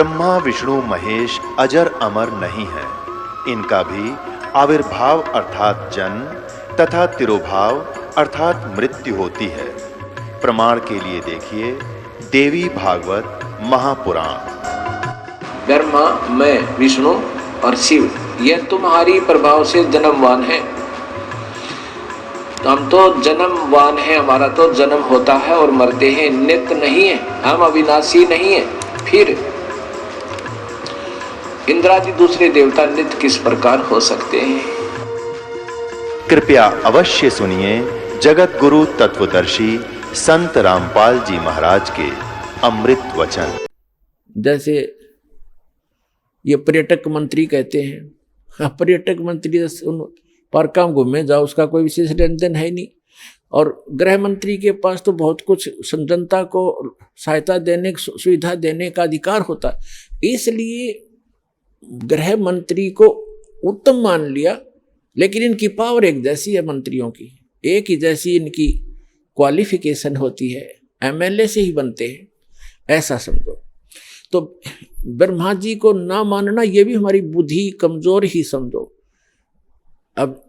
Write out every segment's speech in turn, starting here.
ब्रह्मा विष्णु महेश अजर अमर नहीं है। इनका भी आविर्भाव अर्थात जन्म तथा तिरोभाव अर्थात मृत्यु होती है। प्रमाण के लिए देखिए देवी भागवत महापुराण। ब्रह्मा, मैं, विष्णु और शिव, यह तुम्हारी प्रभाव से जन्मवान है। हम तो जन्मवान है, हमारा तो जन्म होता है और मरते हैं, नित्य नहीं है, हम अविनाशी नहीं है। फिर इंद्रादि दूसरे देवता नित्य किस प्रकार हो सकते हैं? कृपया अवश्य सुनिए जगत गुरु तत्वदर्शी संत रामपाल जी महाराज के अमृत वचन। जैसे ये पर्यटक मंत्री कहते हैं, हाँ, पर्यटक मंत्री पार्क में घूमे जाओ, उसका कोई विशेष लेन देन है नहीं। और गृह मंत्री के पास तो बहुत कुछ जनता को सहायता देने, सुविधा देने का अधिकार होता है, इसलिए गृह मंत्री को उत्तम मान लिया। लेकिन इनकी पावर एक जैसी है, मंत्रियों की एक ही जैसी इनकी क्वालिफिकेशन होती है, एमएलए से ही बनते हैं, ऐसा समझो। तो ब्रह्मा जी को ना मानना ये भी हमारी बुद्धि कमजोर ही समझो। अब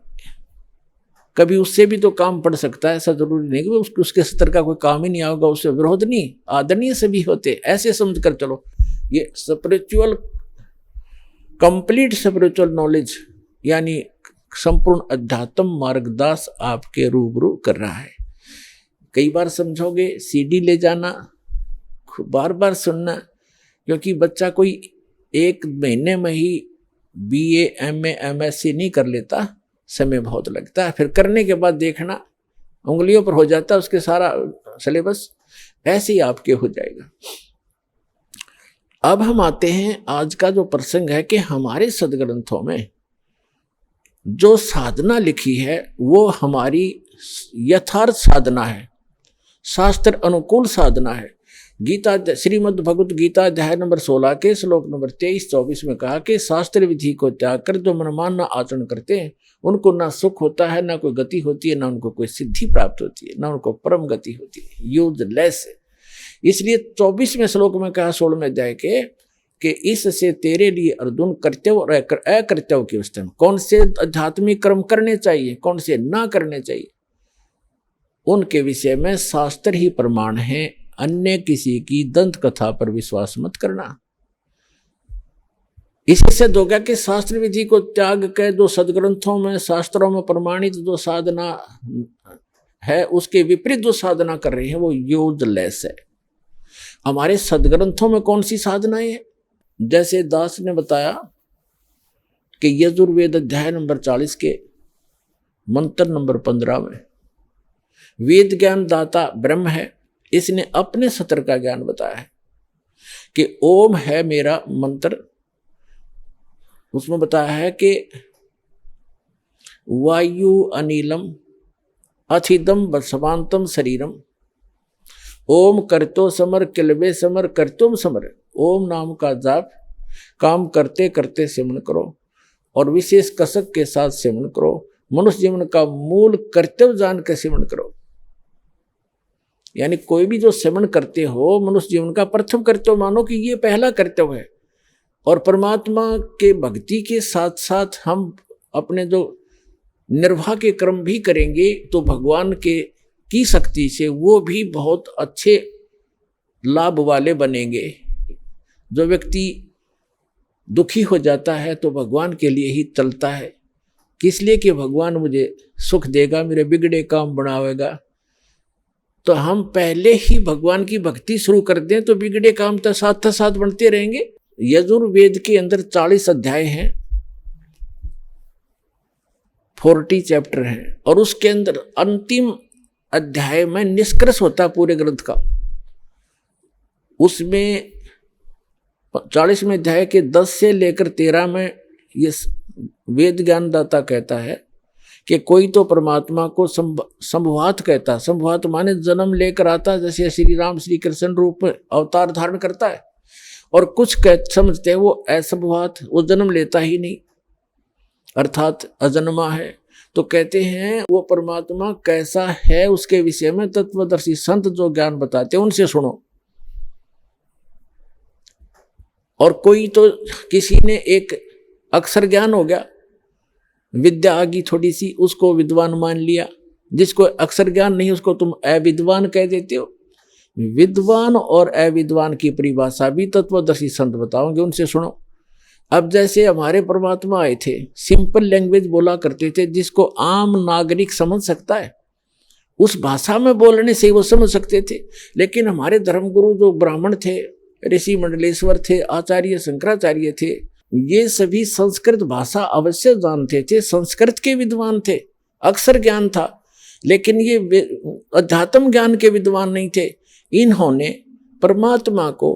कभी उससे भी तो काम पड़ सकता है, ऐसा जरूरी नहीं कि उसके स्तर का कोई काम ही नहीं होगा, उससे विरोध नहीं, आदरणीय से भी होते, ऐसे समझ कर चलो। ये स्पिरिचुअल, कंप्लीट स्पिरिचुअल नॉलेज यानी संपूर्ण अध्यात्म मार्गदास आपके रूबरू कर रहा है। कई बार समझोगे, सीडी ले जाना, बार बार सुनना, क्योंकि बच्चा कोई एक महीने में ही बीए, एमए, एमएससी नहीं कर लेता, समय बहुत लगता है। फिर करने के बाद देखना उंगलियों पर हो जाता है उसके सारा सिलेबस, ऐसे ही आपके हो जाएगा। अब हम आते हैं, आज का जो प्रसंग है कि हमारे सदग्रंथों में जो साधना लिखी है वो हमारी यथार्थ साधना है, शास्त्र अनुकूल साधना है। गीता, श्रीमद् भगवत गीता अध्याय नंबर 16 के श्लोक नंबर 23-24 में कहा कि शास्त्र विधि को त्याग कर जो मनमान ना आचरण करते हैं उनको ना सुख होता है, ना कोई गति होती है, ना उनको कोई सिद्धि प्राप्त होती है, ना उनको परम गति होती है, यूजलेस है। इसलिए 24वें श्लोक में कहा 16वें अध्याय के कि इससे तेरे लिए अर्जुन कर्तव्य और अकर्तव्य की अवस्था में कौन से आध्यात्मिक कर्म करने चाहिए, कौन से ना करने चाहिए, उनके विषय में शास्त्र ही प्रमाण है। अन्य किसी की दंत कथा पर विश्वास मत करना। इससे हो गया कि शास्त्र विधि को त्याग कर जो सदग्रंथों में, शास्त्रों में प्रमाणित जो साधना है उसके विपरीत जो साधना कर रहे हैं वो यूजलेस है। हमारे सदग्रंथों में कौन सी साधनाएं हैं? जैसे दास ने बताया कि यजुर्वेद अध्याय नंबर 40 के मंत्र नंबर 15 में वेद ज्ञान दाता ब्रह्म है, इसने अपने सत्र का ज्ञान बताया है कि ओम है मेरा मंत्र। उसमें बताया है कि वायु अनिलम अथिदम बसवांतम शरीरम ओम करतो समर किलबे समर करतुम समर। ओम नाम का जाप काम करते करते सेवन करो और विशेष कसक के साथ सेवन करो। मनुष्य जीवन का मूल कर्तव्य जान के सेवन करो। यानी कोई भी जो सेवन करते हो, मनुष्य जीवन का प्रथम कर्तव्य मानो कि ये पहला कर्तव्य है। और परमात्मा के भक्ति के साथ साथ हम अपने जो निर्वाह के कर्म भी करेंगे तो भगवान की शक्ति से वो भी बहुत अच्छे लाभ वाले बनेंगे। जो व्यक्ति दुखी हो जाता है तो भगवान के लिए ही चलता है, किस लिए कि भगवान मुझे सुख देगा, मेरे बिगड़े काम बनावेगा। तो हम पहले ही भगवान की भक्ति शुरू कर दें तो बिगड़े काम तो साथ बनते रहेंगे। यजुर्वेद के अंदर 40 अध्याय हैं, 40 चैप्टर हैं, और उसके अंदर अंतिम अध्याय में निष्कर्ष होता है पूरे ग्रंथ का। उसमें 40वें अध्याय के 10 से लेकर 13 में ये वेद ज्ञानदाता कहता है कि कोई तो परमात्मा को संभवात कहता है। संभवात माने जन्म लेकर आता है, जैसे श्री राम श्री कृष्ण रूप में अवतार धारण करता है। और कुछ समझते हैं वो असंभवात, वो जन्म लेता ही नहीं, अर्थात अजन्मा है। तो कहते हैं वो परमात्मा कैसा है उसके विषय में तत्वदर्शी संत जो ज्ञान बताते हैं उनसे सुनो। और कोई तो किसी ने एक अक्षर ज्ञान हो गया, विद्या आ गई थोड़ी सी, उसको विद्वान मान लिया। जिसको अक्षर ज्ञान नहीं उसको तुम अविद्वान कह देते हो। विद्वान और अविद्वान की परिभाषा भी तत्वदर्शी संत बताओगे, उनसे सुनो। अब जैसे हमारे परमात्मा आए थे, सिंपल लैंग्वेज बोला करते थे जिसको आम नागरिक समझ सकता है, उस भाषा में बोलने से वो समझ सकते थे। लेकिन हमारे धर्मगुरु जो ब्राह्मण थे, ऋषि मंडलेश्वर थे, आचार्य शंकराचार्य थे, ये सभी संस्कृत भाषा अवश्य जानते थे, संस्कृत के विद्वान थे, अक्षर ज्ञान था, लेकिन ये अध्यात्म ज्ञान के विद्वान नहीं थे। इन्होंने परमात्मा को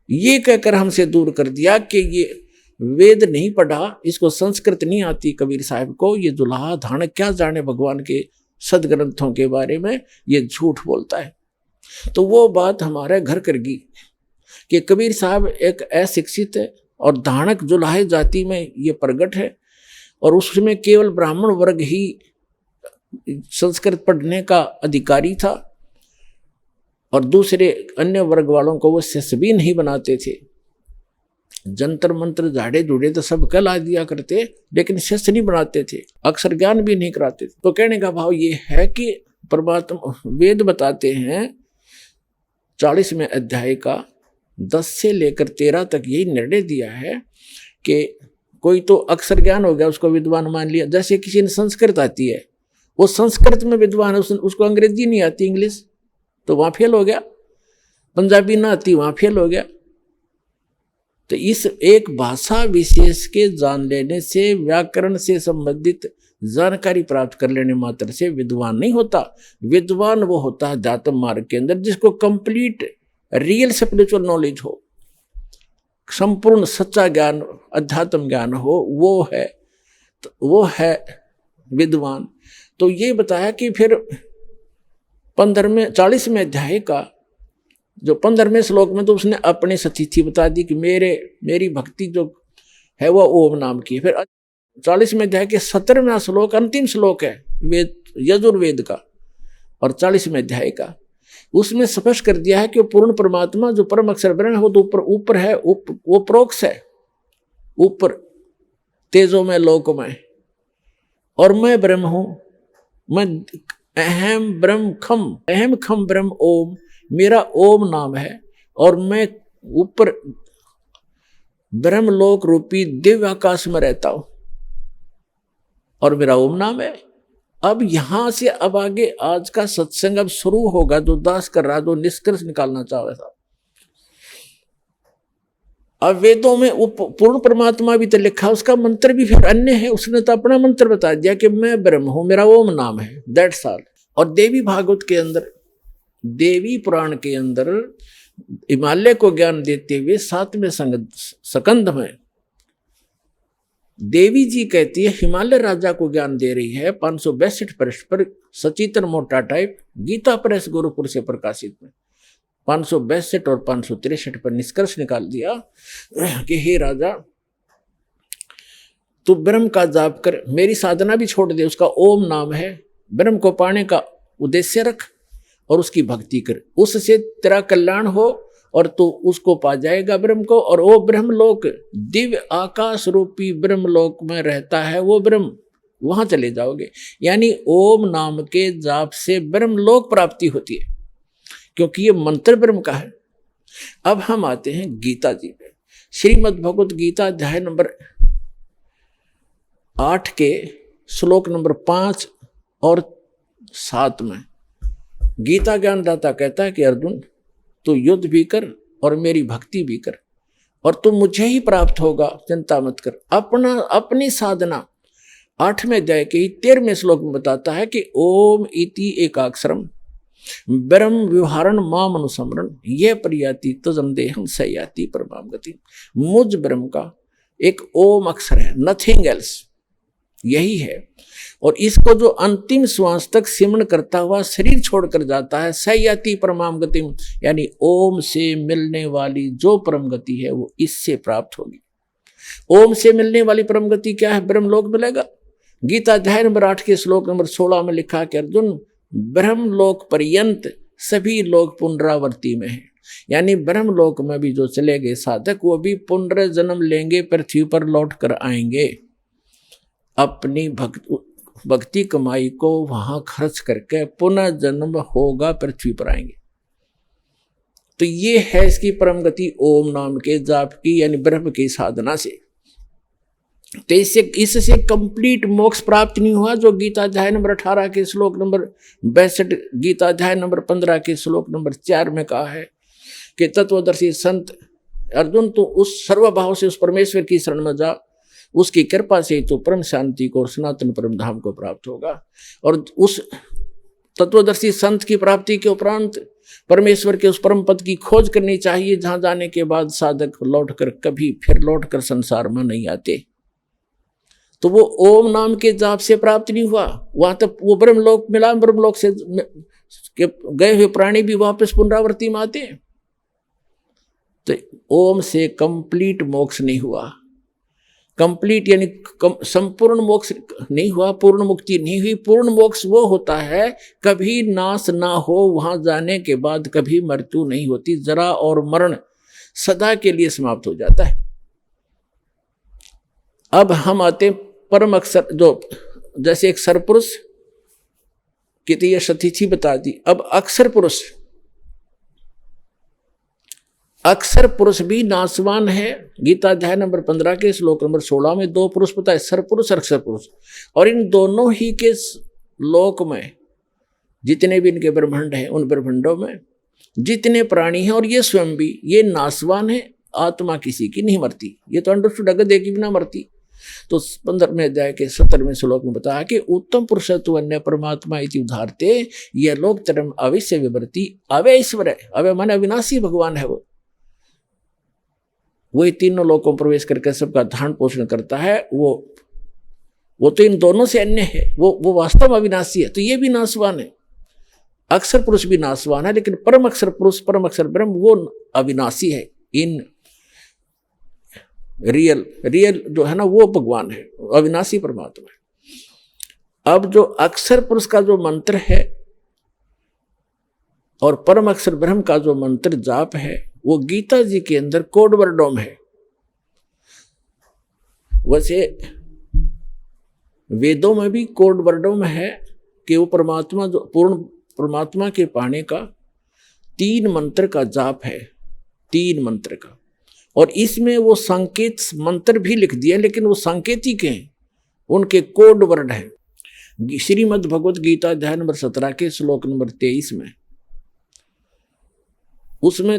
ये कहकर हमसे दूर कर दिया कि ये वेद नहीं पढ़ा, इसको संस्कृत नहीं आती कबीर साहब को, ये दुल्हा धान क्या जाने भगवान के सदग्रंथों के बारे में, ये झूठ बोलता है। तो वो बात हमारे घर कर गई कि कबीर साहब एक अशिक्षित है और धानक जुलाहे जाति में ये प्रगट है, और उसमें केवल ब्राह्मण वर्ग ही संस्कृत पढ़ने का अधिकारी था और दूसरे अन्य वर्ग वालों को वो शिष्य भी नहीं बनाते थे। जंतर मंत्र झाड़े झूड़े तो सब कहला दिया करते, लेकिन शिष्य नहीं बनाते थे, अक्षर ज्ञान भी नहीं कराते थे। तो कहने का भाव ये है कि परमात्मा वेद बताते हैं 40वें अध्याय का 10 से लेकर 13 तक यही निर्णय दिया है कि कोई तो अक्षर ज्ञान हो गया, उसको विद्वान मान लिया। जैसे किसी ने संस्कृत आती है, वो संस्कृत में विद्वान है, उसको अंग्रेजी नहीं आती, इंग्लिश, तो वहाँ फेल हो गया। पंजाबी ना आती, वहाँ फेल हो गया। तो इस एक भाषा विशेष के जान लेने से, व्याकरण से संबंधित जानकारी प्राप्त कर लेने मात्र से विद्वान नहीं होता। विद्वान वो होता है अध्यात्म मार्ग के अंदर जिसको कंप्लीट रियल स्पिरिचुअल नॉलेज हो, संपूर्ण सच्चा ज्ञान अध्यात्म ज्ञान हो, वो है विद्वान। तो ये बताया कि फिर 40वें अध्याय का जो 15वें श्लोक में तो उसने अपनी स्थिति बता दी कि मेरी भक्ति जो है वो ओम नाम की। फिर 40वें अध्याय के 17वां श्लोक अंतिम श्लोक है वेद यजुर्वेद का और 40वें अध्याय का, उसमें स्पष्ट कर दिया है कि वो पूर्ण परमात्मा जो परम अक्षर ब्रह्म है वो तो ऊपर है, वो प्रोक्ष है, ऊपर तेजो में लोक में, और मैं ब्रह्म हूं, मैं अहम ब्रह्म खम ब्रह्म ओम, मेरा ओम नाम है, और मैं ऊपर ब्रह्मलोक रूपी दिव्य आकाश में रहता हूं और मेरा ओम नाम है। अब यहां से अब आगे आज का सत्संग अब शुरू होगा, जो दास कर रहा, जो निष्कर्ष निकालना चाह रहा था। अब वेदों में पूर्ण परमात्मा भी तो लिखा, उसका मंत्र भी फिर अन्य है, उसने तो अपना मंत्र बता दिया कि मैं ब्रह्म हूं, मेरा ओम नाम है, दैट्स ऑल। और देवी भागवत के अंदर, देवी पुराण के अंदर हिमालय को ज्ञान देते हुए 7वें स्कंध में देवी जी कहती है, हिमालय राजा को ज्ञान दे रही है 562 पृष्ठ पर, सचित्र मोटा टाइप, गीता प्रेस गोरखपुर से प्रकाशित में 562 और 563 पर निष्कर्ष निकाल दिया कि हे राजा, तू ब्रह्म का जाप कर, मेरी साधना भी छोड़ दे, उसका ओम नाम है, ब्रह्म को पाने का उद्देश्य रख और उसकी भक्ति कर, उससे तेरा कल्याण हो और तू उसको पा जाएगा ब्रह्म को। और वो ब्रह्मलोक दिव्य आकाश रूपी ब्रह्मलोक में रहता है वो ब्रह्म, वहां चले जाओगे। यानी ओम नाम के जाप से ब्रह्मलोक प्राप्ति होती है, क्योंकि ये मंत्र ब्रह्म का है। अब हम आते हैं गीता जी पे। श्रीमद् भगवत गीता अध्याय नंबर 8 के श्लोक नंबर 5 और 7 में गीता ज्ञानदाता कहता है कि अर्जुन, तू युद्ध भी कर और मेरी भक्ति भी कर और तू मुझे ही प्राप्त होगा, चिंता मत कर। अपनी साधना 8वें अध्याय के 13वें श्लोक में बताता है कि ओम इति एकाक्षरम ब्रह्म व्यवहारण माम अनुसमरण यह प्रयाति तजम देहम सयाति परमाम गति। मुझ ब्रह्म का एक ओम अक्षर है, नथिंग एल्स, यही है। और इसको जो अंतिम श्वास तक सिमरण करता हुआ शरीर छोड़कर जाता है, सयाति परमाम गतिम, यानी ओम से मिलने वाली जो परम गति है वो इससे प्राप्त होगी। ओम से मिलने वाली परम गति क्या है? ब्रह्मलोक मिलेगा। गीता अध्याय नंबर 8 के श्लोक नंबर 16 में लिखा कि अर्जुन, ब्रह्मलोक पर्यंत सभी लोग पुनरावर्ती में हैं। यानी ब्रह्मलोक में भी जो चले गए साधक वो भी पुनर्जन्म लेंगे, पृथ्वी पर लौट कर आएंगे, अपनी भक्ति कमाई को वहां खर्च करके पुनः जन्म होगा, पृथ्वी पर आएंगे। तो ये है इसकी परम गति ओम नाम के जाप की, यानी ब्रह्म की साधना से। तो इससे कंप्लीट मोक्ष प्राप्त नहीं हुआ, जो गीता अध्याय नंबर 18 के श्लोक नंबर 62, गीता अध्याय नंबर 15 के श्लोक नंबर 4 में कहा है कि तत्वदर्शी संत अर्जुन, तो उस सर्वभाव से उस परमेश्वर की शरण में जा, उसकी कृपा से तो परम शांति को और सनातन परम धाम को प्राप्त होगा। और उस तत्वदर्शी संत की प्राप्ति के उपरांत परमेश्वर के उस परम पद की खोज करनी चाहिए, जहां जाने के बाद साधक लौटकर कभी फिर लौटकर संसार में नहीं आते। तो वो ओम नाम के जाप से प्राप्त नहीं हुआ, वहां तक वो ब्रह्मलोक मिला, ब्रह्मलोक से गए हुए प्राणी भी वापस पुनरावृत्ति में आते हैं। तो ओम से कंप्लीट मोक्ष नहीं हुआ, कंप्लीट यानी संपूर्ण मोक्ष नहीं हुआ, पूर्ण मुक्ति नहीं हुई। पूर्ण मोक्ष वो होता है कभी नाश ना हो, वहां जाने के बाद कभी मृत्यु नहीं होती, जरा और मरण सदा के लिए समाप्त हो जाता है। अब हम आते परम अक्षर, जो जैसे एक सरपुरुष की तो यह सतिथि बता दी। अब अक्षर पुरुष, अक्षर पुरुष भी नाशवान है। गीता अध्याय नंबर 15 के श्लोक नंबर 16 में दो पुरुष बताए, सरपुरुष और अक्षर पुरुष। और इन दोनों ही के लोक में जितने भी इनके ब्रह्मांड हैं, उन ब्रह्मांडों में जितने प्राणी हैं और ये स्वयं भी, ये नाशवान है। आत्मा किसी की नहीं मरती, ये तो अंडरस्टूड, गधे की भी ना मरती। तो 15वें अध्याय के 17वें श्लोक में बताया कि उत्तम पुरुषत्व अन्य परमात्मा इति उदाहरते, ये लोक तरम अविश्य विवर्ती अव्यय ईश्वर है। अव्यय माने अविनाशी भगवान है, वही तीनों लोकों में प्रवेश करके सबका धारण पोषण करता है। वो तो इन दोनों से अन्य है, वो वास्तव में अविनाशी है। तो ये भी नाशवान है, अक्षर पुरुष भी नाशवान है, लेकिन परम अक्षर पुरुष, परम अक्षर ब्रह्म वो अविनाशी है। इन रियल जो है ना वो भगवान है, अविनाशी परमात्मा है। अब जो अक्षर पुरुष का जो मंत्र है और परम अक्षर ब्रह्म का जो मंत्र जाप है, वो गीता जी के अंदर कोड वर्डों में है। वैसे वेदों में भी कोड वर्डों में है कि वो परमात्मा, जो पूर्ण परमात्मा के पाने का 3 मंत्र का जाप है, 3 मंत्र का। और इसमें वो संकेत मंत्र भी लिख दिए, लेकिन वो सांकेतिक हैं, उनके कोड वर्ड हैं। श्रीमद् भगवत गीता अध्याय नंबर 17 के श्लोक नंबर 23 में उसमें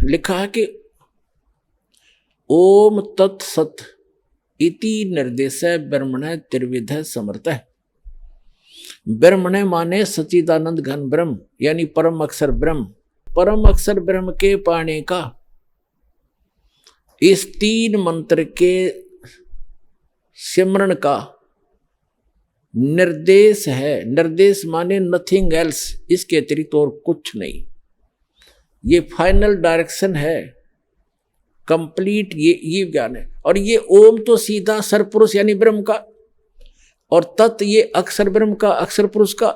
लिखा है कि ओम तत्सत इति निर्देश ब्रह्मण त्रिविध समर्थ। ब्रह्मण माने सच्चिदानंद घन ब्रह्म, यानी परम अक्षर ब्रह्म। परम अक्षर ब्रह्म के पाने का इस 3 मंत्र के सिमरण का निर्देश है। निर्देश माने नथिंग एल्स, इसके अतिरिक्त और कुछ नहीं। ये फाइनल डायरेक्शन है, कंप्लीट ये ज्ञान है। और ये ओम तो सीधा सरपुरुष यानी ब्रह्म का, और तत् ये अक्षर ब्रह्म का, अक्षर पुरुष का,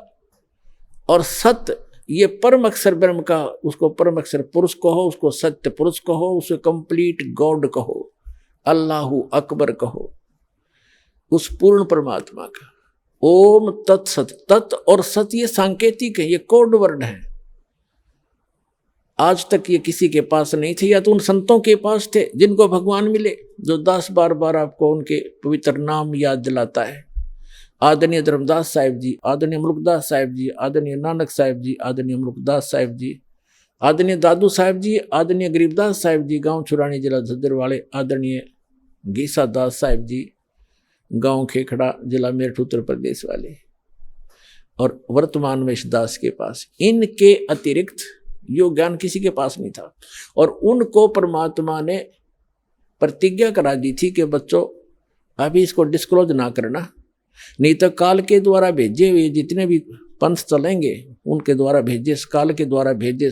और सत ये परम अक्षर ब्रह्म का। उसको परम अक्षर पुरुष कहो, उसको सत्य पुरुष कहो, उसे कंप्लीट गॉड कहो, अल्लाहु अकबर कहो, उस पूर्ण परमात्मा का। ओम तत्सत, तत् और सत ये सांकेतिक है, ये कोड वर्ड है। आज तक ये किसी के पास नहीं थे, या तो उन संतों के पास थे जिनको भगवान मिले, जो 10 बार आपको उनके पवित्र नाम याद दिलाता है। आदरणीय धर्मदास साहिब जी, आदरणीय मुल्कदास साहिब जी, आदरणीय नानक साहिब जी, आदरणीय मुल्कदास साहिब जी, आदरणीय दादू साहिब जी, आदरणीय गरीबदास साहिब जी, गांव छुरानी जिला झज्जर वाले, आदरणीय गीसा दास साहिब जी, गांव खेखड़ा जिला मेरठ उत्तर प्रदेश वाले, और वर्तमान में इस दास के पास। इनके अतिरिक्त यो ज्ञान किसी के पास नहीं था। और उनको परमात्मा ने प्रतिज्ञा करा दी थी कि बच्चों अभी इसको डिस्क्लोज ना करना, नहीं तो काल के द्वारा भेजे हुए जितने भी पंथ चलेंगे उनके द्वारा भेजे, काल के द्वारा भेजे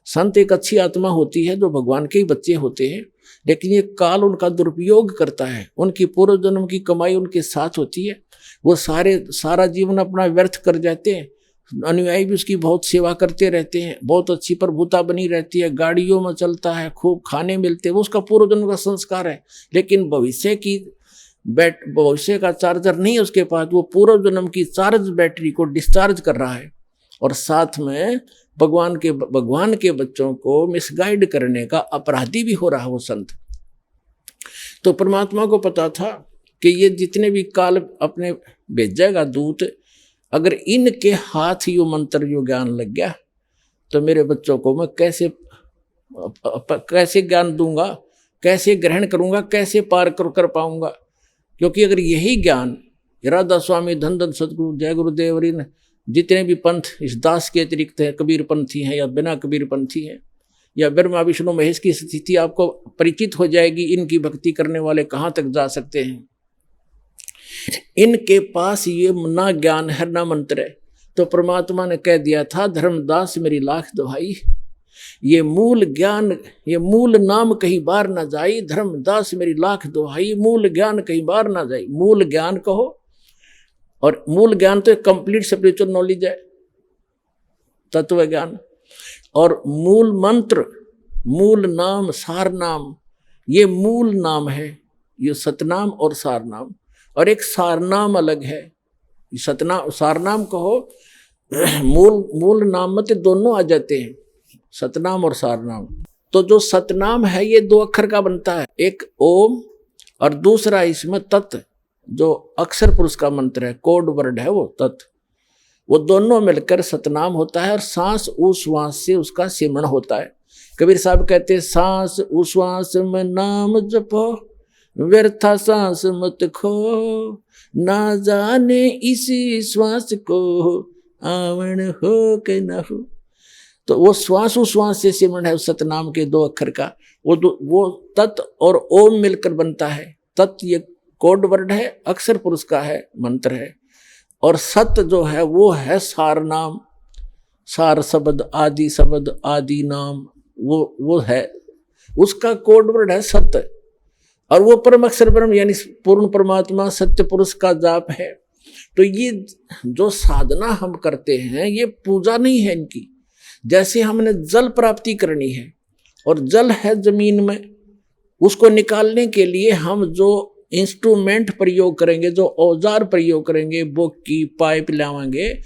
संत एक अच्छी आत्मा होती है जो भगवान के ही बच्चे होते हैं, लेकिन ये काल उनका दुरुपयोग करता है। उनकी पूर्व जन्म की कमाई उनके साथ होती है, वो सारा जीवन अपना व्यर्थ कर जाते हैं, अनुयायी भी उसकी बहुत सेवा करते रहते हैं, बहुत अच्छी प्रभुता बनी रहती है, गाड़ियों में चलता है, खूब खाने मिलते हैं, वो उसका पूर्व जन्म का संस्कार है। लेकिन भविष्य का चार्जर नहीं है उसके पास, वो पूर्व जन्म की चार्ज बैटरी को डिस्चार्ज कर रहा है और साथ में भगवान के बच्चों को मिसगाइड करने का अपराधी भी हो रहा है वो संत। तो परमात्मा को पता था कि ये जितने भी काल अपने भेजेगा दूत, अगर इनके हाथ यो मंत्र यो ज्ञान लग गया तो मेरे बच्चों को मैं कैसे ज्ञान दूंगा, कैसे ग्रहण करूंगा, कैसे पार कर पाऊंगा। क्योंकि अगर यही ज्ञान राधा स्वामी, धन धन सदगुरु, जय गुरुदेव, इन जितने भी पंथ इस दास के अतिरिक्त है, कबीर पंथी हैं या बिना कबीर पंथी हैं या ब्रह्मा विष्णु महेश की स्थिति आपको परिचित हो जाएगी। इनकी भक्ति करने वाले कहाँ तक जा सकते हैं। इनके पास ये ना ज्ञान है ना मंत्र है। तो परमात्मा ने कह दिया था, धर्मदास मेरी लाख दुहाई, ये मूल ज्ञान, ये मूल नाम कहीं बार ना जाई, धर्मदास मेरी लाख दुहाई, मूल ज्ञान कहीं बार ना जाई। मूल ज्ञान कहो, और मूल ज्ञान तो कंप्लीट स्पिरिचुअल नॉलेज है, तत्व ज्ञान। और मूल मंत्र, मूल नाम, सार नाम, ये मूल नाम है, ये सतनाम और सार नाम। और एक सारनाम अलग है, सतनाम सारनाम कहो, मूल नाम में तो दोनों आ जाते हैं, सतनाम और सारनाम। तो जो सतनाम है ये 2 अक्षर का बनता है, एक ओम और दूसरा इसमें तत्, जो अक्षर पुरुष का मंत्र है, कोड वर्ड है वो तत्, वो दोनों मिलकर सतनाम होता है। और सांस उश्वास से उसका सिमरण होता है। कबीर साहब कहते हैं, सांस उश्वास में नाम जपो, व्यर्था सांस मत खो, ना जाने इसी श्वास को आवण हो के न हो। तो वो श्वास उश्वास से सिमरण है उस सतनाम के 2 अक्षर का। वो तत् और ओम मिलकर बनता है। तत् ये कोड वर्ड है, अक्षर पुरुष का है, मंत्र है। और सत जो है वो है सार नाम, सार शब्द, आदि शब्द, आदि नाम, वो है, उसका कोड वर्ड है सत्य। और वो परम अक्षर ब्रह्म यानी पूर्ण परमात्मा सत्य पुरुष का जाप है। तो ये जो साधना हम करते हैं ये पूजा नहीं है इनकी। जैसे हमने जल प्राप्ति करनी है और जल है जमीन में, उसको निकालने के लिए हम जो इंस्ट्रूमेंट प्रयोग करेंगे, जो औजार प्रयोग करेंगे, बोकी पाइप लावांगे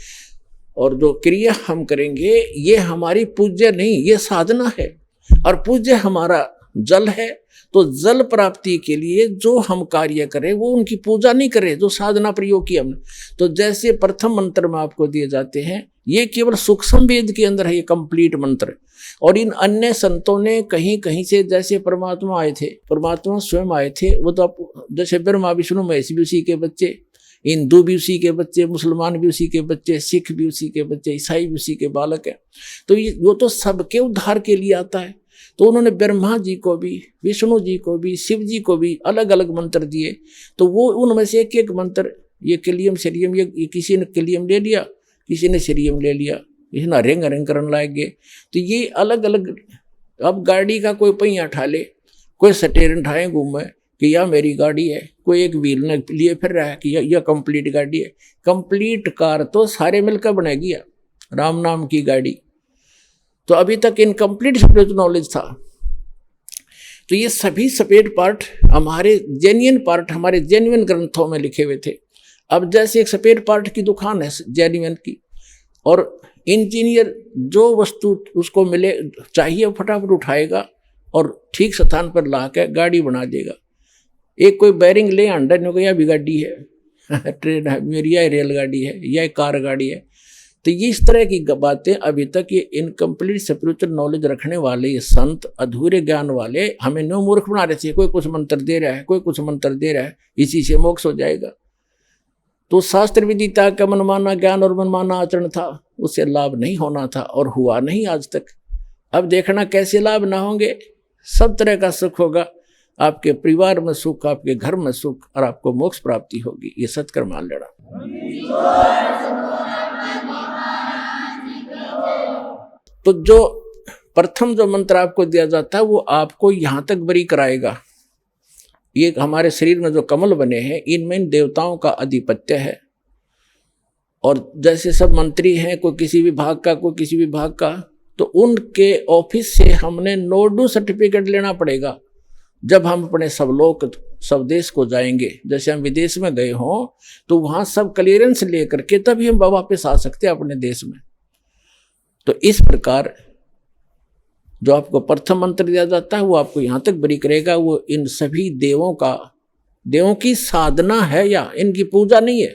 और जो क्रिया हम करेंगे, ये हमारी पूज्य नहीं, ये साधना है। और पूज्य हमारा जल है। तो जल प्राप्ति के लिए जो हम कार्य करें वो उनकी पूजा नहीं करें, जो साधना प्रयोग की हमने। तो जैसे प्रथम मंत्र में आपको दिए जाते हैं, ये केवल सूक्ष्म वेद के अंदर है ये कंप्लीट मंत्र। और इन अन्य संतों ने कहीं कहीं से, जैसे परमात्मा आए थे, परमात्मा स्वयं आए थे, वो तो आप जैसे ब्रह्मा विष्णु महेश भी उसी के बच्चे, हिंदू भी उसी के बच्चे, मुसलमान भी उसी के बच्चे, सिख भी उसी के बच्चे, ईसाई भी उसी के बालक है। तो वो तो सबके उद्धार के लिए आता है। तो उन्होंने ब्रह्मा जी को भी, विष्णु जी को भी, शिव जी को भी अलग अलग मंत्र दिए। तो वो उनमें से एक एक मंत्र, ये किलियम शरीयम, ये किसी ने किलियम ले लिया, किसी ने शरीयम ले लिया, किसी ने हरेंग हरेंग करने लाग गए। तो ये अलग अलग, अब गाड़ी का कोई पहिया उठा ले, कोई स्टेयरिंग उठाए घूमे कि यह मेरी गाड़ी है, कोई एक व्हील ने लिए फिर रहा है कि यह कंप्लीट गाड़ी है। कंप्लीट कार तो सारे मिलकर बनेगी राम नाम की गाड़ी। तो अभी तक इनकम्प्लीट स्पिरिचुअल नॉलेज था। तो ये सभी स्पेयर पार्ट हमारे जेन्युइन पार्ट, हमारे जेन्युइन ग्रंथों में लिखे हुए थे। अब जैसे एक स्पेयर पार्ट की दुकान है जेन्युइन की, और इंजीनियर जो वस्तु उसको मिले चाहिए फटाफट उठाएगा और ठीक स्थान पर ला के गाड़ी बना देगा। एक कोई बैरिंग ले अंडर ने को या भी गाड़ी है ट्रेन है मेरी, या रेलगाड़ी है, या कार गाड़ी है। तो ये इस तरह की बातें अभी तक ये इनकम्प्लीट स्पिरिचुअल नॉलेज रखने वाले ये संत, अधूरे ज्ञान वाले हमें नो मूर्ख बना रहे थे। कोई कुछ मंत्र दे रहा है, कोई कुछ मंत्र दे रहा है, इसी से मोक्ष हो जाएगा। तो शास्त्र विदिता का मनमाना ज्ञान और मनमाना आचरण था, उससे लाभ नहीं होना था और हुआ नहीं आज तक। अब देखना कैसे लाभ ना होंगे। सब तरह का सुख होगा, आपके परिवार में सुख, आपके घर में सुख, और आपको मोक्ष प्राप्ति होगी। ये सत्कर्म मान लेना। तो जो प्रथम जो मंत्र आपको दिया जाता है वो आपको यहां तक बरी कराएगा। ये हमारे शरीर में जो कमल बने हैं, इनमें इन देवताओं का आधिपत्य है और जैसे सब मंत्री हैं, कोई किसी विभाग का, कोई किसी विभाग का, तो उनके ऑफिस से हमने नोडू सर्टिफिकेट लेना पड़ेगा जब हम अपने सब देश को जाएंगे। जैसे हम विदेश में गए हों तो वहाँ सब क्लियरेंस लेकर के तभी हम वापस आ सकते हैं अपने देश में। तो इस प्रकार जो आपको प्रथम मंत्र दिया जाता है वो आपको यहाँ तक बरी करेगा। वो इन सभी देवों की साधना है या इनकी पूजा नहीं है।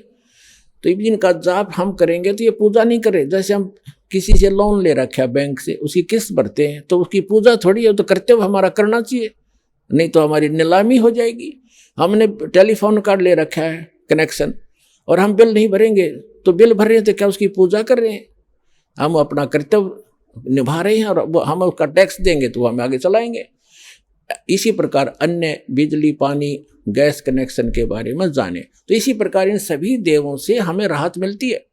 तो इनका जाप हम करेंगे तो ये पूजा नहीं करे। जैसे हम किसी से लोन ले रखा है बैंक से, उसकी किस्त भरते हैं तो उसकी पूजा थोड़ी है, तो करते हुए हमारा करना चाहिए, नहीं तो हमारी नीलामी हो जाएगी। हमने टेलीफोन कार्ड ले रखा है कनेक्शन और हम बिल नहीं भरेंगे तो बिल भर रहे हैं तो क्या उसकी पूजा कर रहे हैं? हम अपना कर्तव्य निभा रहे हैं और हम उसका टैक्स देंगे तो हम आगे चलाएंगे। इसी प्रकार अन्य बिजली, पानी, गैस कनेक्शन के बारे में जाने। तो इसी प्रकार इन सभी देवों से हमें राहत मिलती है,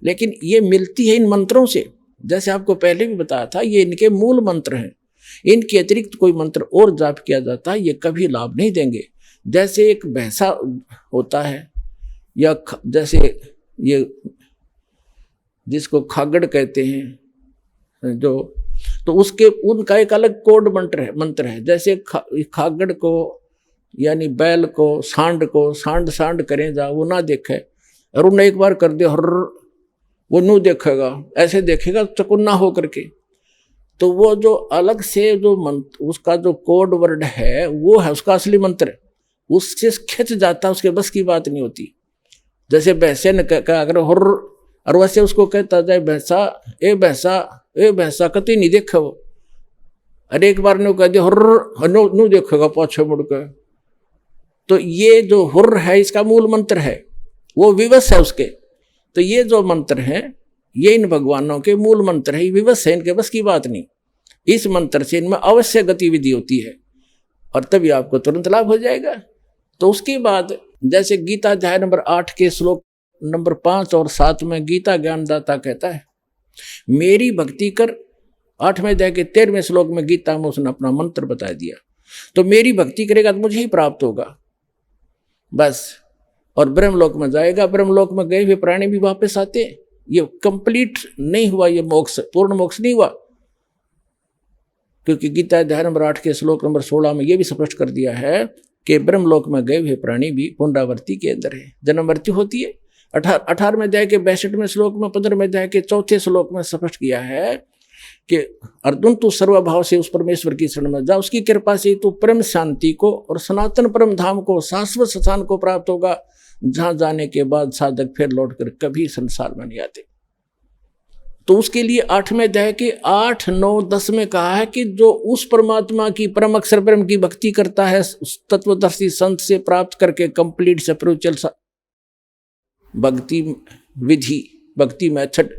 लेकिन ये मिलती है इन मंत्रों से। जैसे आपको पहले भी बताया था, ये इनके मूल मंत्र हैं। इनके अतिरिक्त कोई मंत्र और जाप किया जाता है ये कभी लाभ नहीं देंगे। जैसे एक भैंसा होता है या जैसे ये जिसको खागड़ कहते हैं जो, तो उसके उनका एक अलग कोड मंत्र है। जैसे खागड़ को यानी बैल को सांड करें जा वो ना देखे, और उन्हें एक बार कर दे हर वो नू देखेगा, ऐसे देखेगा चकुन्ना हो करके। तो वो जो अलग से जो मंत्र, उसका जो कोड वर्ड है वो है उसका असली मंत्र, उससे खिंच जाता है, उसके बस की बात नहीं होती। जैसे भैंसे ने कहा अगर हर, और वैसे उसको कहता जाए भैंसा भैंसा कति नहीं देखे वो, अरे एक बार ने कह दिया हर नू देखेगा पाछे मुड़ के। तो ये जो हुर्र है इसका मूल मंत्र है, वो विवश है उसके। तो ये जो मंत्र है ये इन भगवानों के मूल मंत्र है, विवश है, इनके बस की बात नहीं। इस मंत्र से इनमें अवश्य गतिविधि होती है और तभी आपको तुरंत लाभ हो जाएगा। तो उसके बाद जैसे गीता अध्याय नंबर 8 के श्लोक नंबर 5 और 7 में गीता ज्ञानदाता कहता है मेरी भक्ति कर। 8वें अध्याय के 13वें श्लोक में गीता में उसने अपना मंत्र बता दिया। तो मेरी भक्ति करेगा तो मुझे ही प्राप्त होगा बस, और ब्रह्मलोक में जाएगा। ब्रह्मलोक में गए हुए प्राणी भी वापस आते। ये कंप्लीट नहीं हुआ, ये मोक्ष पूर्ण मोक्ष नहीं हुआ, क्योंकि गीता अध्याय नंबर 8 के श्लोक नंबर 16 में ये भी स्पष्ट कर दिया है कि ब्रह्मलोक में गए हुए प्राणी भी पुनरावृत्ति के अंदर है, जन्म मृत्यु होती है। 18वें अध्याय के 62वें श्लोक में, 15वें अध्याय के 4थे श्लोक में स्पष्ट किया है कि अर्जुन तू सर्वभाव से उस परमेश्वर की शरण में जा, उसकी कृपा से तू परम शांति को और सनातन परम धाम को, शाश्वत स्थान को प्राप्त होगा, जहां जाने के बाद साधक फिर लौटकर कभी संसार में नहीं आते। तो उसके लिए 8वें अध्याय के 8, 9, 10 में कहा है कि जो उस परमात्मा की परम अक्षर ब्रह्म की भक्ति करता है, उस तत्वदर्शी संत से प्राप्त करके कंप्लीट स्पिरिचुअल भक्ति विधि, भक्ति मेथड,